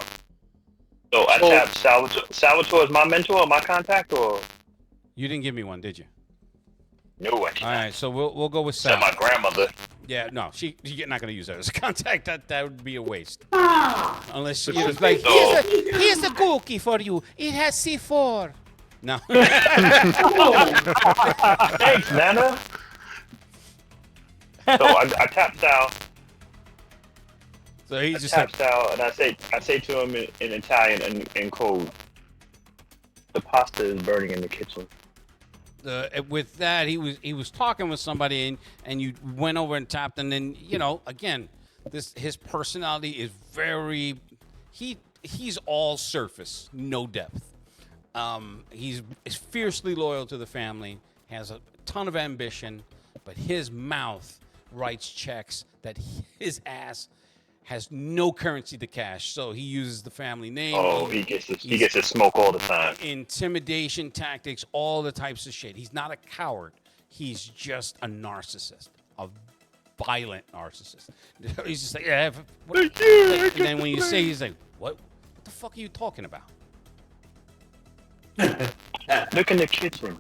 So I tapped Salvatore. Salvatore is my mentor or my contact, or You didn't give me one, did you? no? I did All not. right, so we'll go with So Sal. my grandmother. Yeah, no, you're not gonna use that as a contact. That would be a waste. Ah, Unless she was like, So here's a cookie for you. It has C4. No. thanks, Nana. So I tapped Sal. So he's I just like, tap Sal and I say to him in Italian and in code, the pasta is burning in the kitchen. with that, he was talking with somebody, and you went over and tapped, and then again, his personality is very he's all surface, no depth. He's fiercely loyal to the family, has a ton of ambition, but his mouth writes checks that his ass has no currency to cash, so he uses the family name. Oh, he gets to smoke all the time. Intimidation tactics, all the types of shit. He's not a coward. He's just a narcissist, a violent narcissist. He's just like, yeah. And then when you say, he's like, what the fuck are you talking about? Look in the kitchen.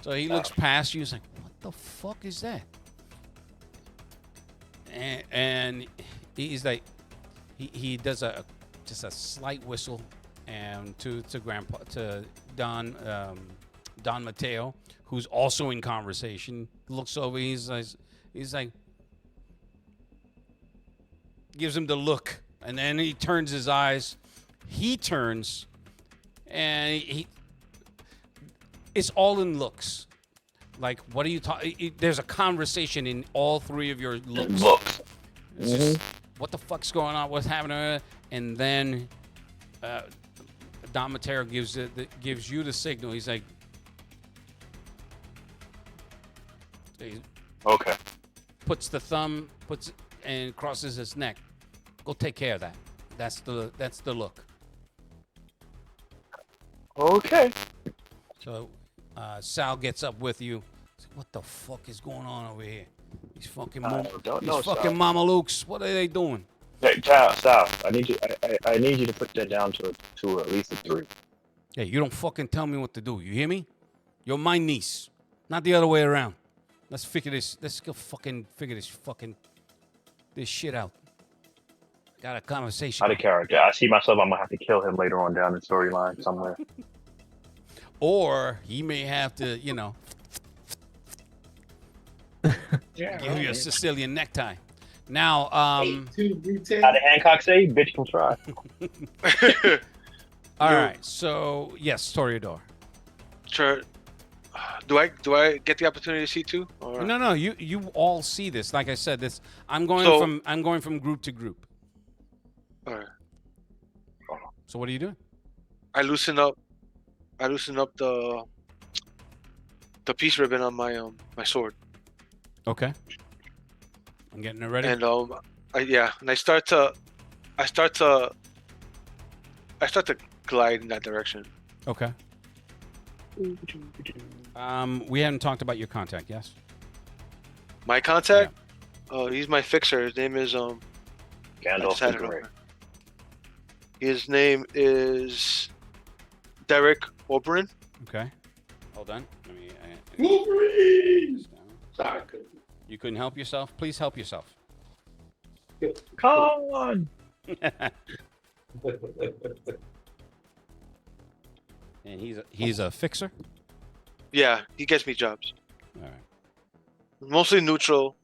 So he looks past you. He's like, what the fuck is that? And he's like, he does just a slight whistle, and to Don Mateo, who's also in conversation, looks over. He's like, gives him the look, and then he turns his eyes. He turns, and it's all in looks. Like, what are you talking? There's a conversation in all three of your looks. It's just, what the fuck's going on? What's happening? And then Don Matero gives you the signal. He's like, okay. Puts the thumb, and crosses his neck. Go take care of that. That's the look. Okay. So Sal gets up with you. He's like, what the fuck is going on over here? These fucking Mamalukes. What are they doing? Hey, Sal, I need you to put that down to at least a 3. Hey, you don't fucking tell me what to do. You hear me? You're my niece, not the other way around. Let's figure this. Let's go fucking figure this shit out. Got a conversation. Out of character. I see myself. I'm gonna have to kill him later on down the storyline somewhere. Or he may have to, give you a Sicilian necktie. Now, How did Hancock say? Bitch can try. All right. So yes, Toreador. Sure. Do I get the opportunity to see too? Or? No. You all see this. Like I said, this. I'm going from group to group. All right. So what are you doing? I loosen up the peace ribbon on my sword. Okay. I'm getting it ready. And and I start to glide in that direction. Okay. We haven't talked about your contact, yes? My contact? Oh, he's my fixer. His name is Gandalf the Grey. His name is Derek Oberon. Okay. Hold on. Let me. Wolverine! Sorry. You couldn't help yourself? Please help yourself. Come on. And he's a fixer? Yeah, he gets me jobs. All right. Mostly neutral,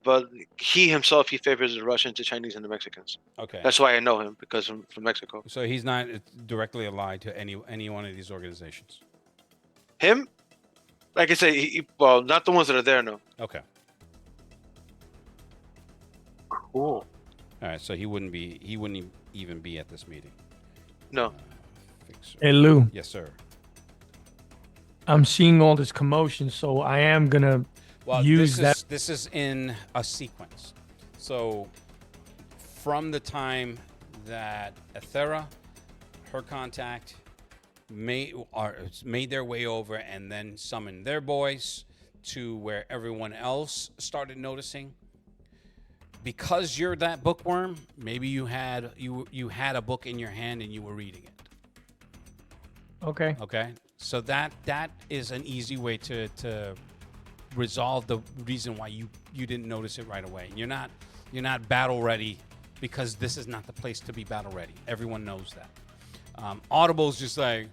but he himself, he favors the Russians, the Chinese, and the Mexicans. Okay. That's why I know him, because I'm from Mexico. So he's not directly allied to any one of these organizations? Him? Like I say, well, not the ones that are there, no. Okay. Cool. All right, so he wouldn't even be at this meeting. No. Fixer. Hey, Lou. Yes, sir. I'm seeing all this commotion, so I am gonna use that. This is in a sequence. So, from the time that Ethera, her contact, made their way over and then summoned their boys to where everyone else started noticing. Because you're that bookworm, maybe you had a book in your hand and you were reading it. Okay. Okay. So that is an easy way to resolve the reason why you didn't notice it right away. You're not battle ready because this is not the place to be battle ready. Everyone knows that. Audible's just like,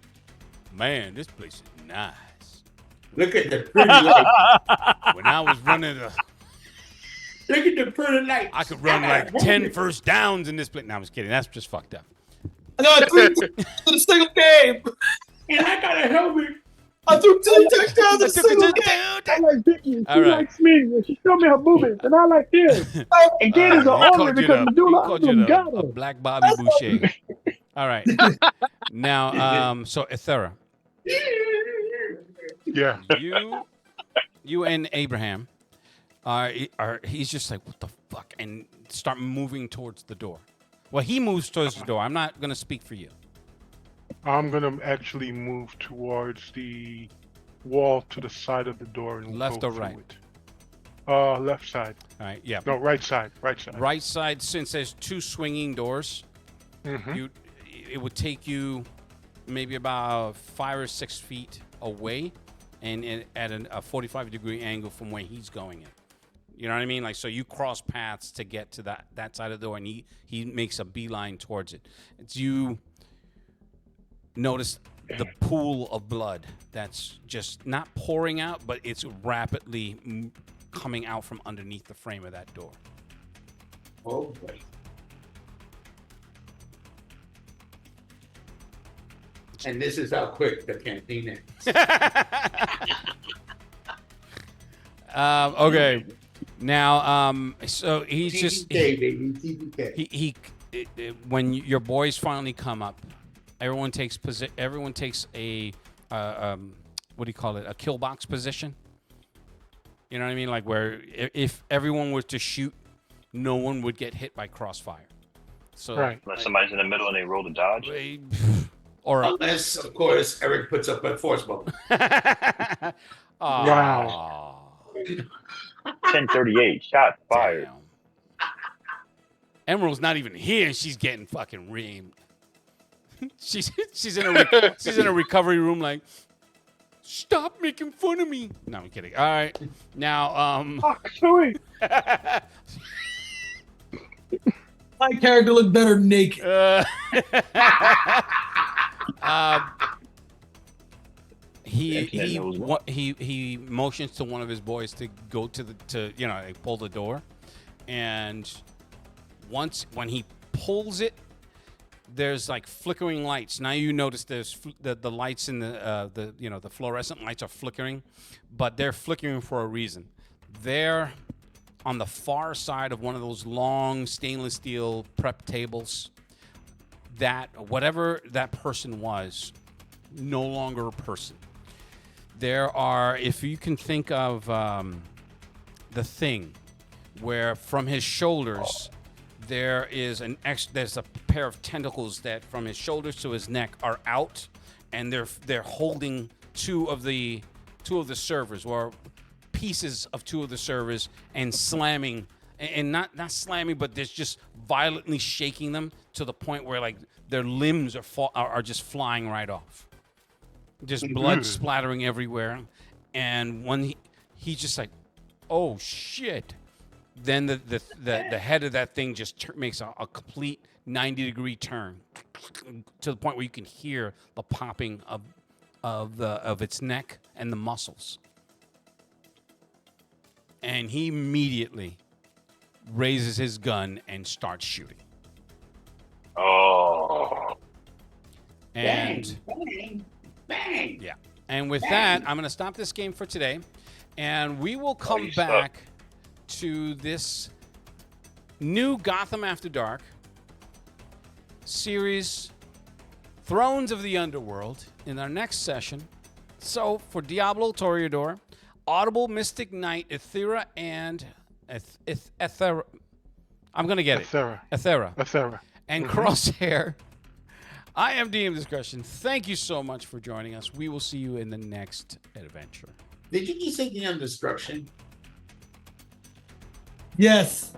man, this place is nice. Look at the pretty light. When I was running the Look at the pretty lights. I could run like 10 first downs in this place. No, I'm just kidding. That's just fucked up. I got 3 touchdowns in a single game. And I got a helmet. I threw 2 touchdowns in a single game. I like Vicky. She All right. likes me. And she showed me her boobies. And I like this. And Gabe is an honor because Medulla a black Bobby Boucher. All right. Now, so Ethera, Yeah. you and Abraham are he's just like, what the fuck, and start moving towards the door. Well, he moves towards the door. I'm not gonna speak for you. I'm gonna actually move towards the wall to the side of the door and Left go or through right? it. Left side. All right. Yeah. No, right side. Right side. Right side. Since there's 2 swinging doors, it would take you maybe about 5 or 6 feet away, and at a 45-degree angle from where he's going in. You know what I mean? Like, so you cross paths to get to that side of the door, and he makes a beeline towards it. It's you notice the pool of blood that's just not pouring out, but it's rapidly coming out from underneath the frame of that door. Oh boy. And this is how quick the campaign ends. Okay. Now, so he's just baby, TPK. he when your boys finally come up, everyone takes a what do you call it? A kill box position. You know what I mean? Like where if everyone was to shoot, no one would get hit by crossfire. So Right. Unless somebody's in the middle and they roll the dodge. Or Unless, of course, Eric puts up a force bubble. Wow. 1038, shot fired. Damn. Emerald's not even here. She's getting fucking reamed. she's in a recovery room like, stop making fun of me. No, I'm kidding. All right, now Fuck, sorry. My character looked better naked. He motions to one of his boys to go to pull the door, and when he pulls it, there's like flickering lights. Now you notice there's the lights in the fluorescent lights are flickering, but they're flickering for a reason. They're on the far side of one of those long stainless steel prep tables. That whatever that person was, no longer a person. There are, if you can think of the Thing, where from his shoulders there's a pair of tentacles that from his shoulders to his neck are out, and they're holding two of the servers, or pieces of 2 of the servers, and slamming, and not slamming, but there's just violently shaking them to the point where like their limbs are just flying right off. Just blood splattering everywhere. And when he's just like, oh shit, then the head of that thing just makes a complete 90-degree turn to the point where you can hear the popping of its neck and the muscles. And he immediately raises his gun and starts shooting. Oh. And bang, bang. yeah. And with that, I'm going to stop this game for today. And we will come back to this new Gotham After Dark series, Thrones of the Underworld, in our next session. So, for Diablo, Toreador, Audible, Mystic Knight, Ethera, and Ethera. I'm going to get Ethera. it. Ethera. Ethera. And Crosshair. I am DM Discretion. Thank you so much for joining us. We will see you in the next adventure. Did you just say DM Destruction? Yes.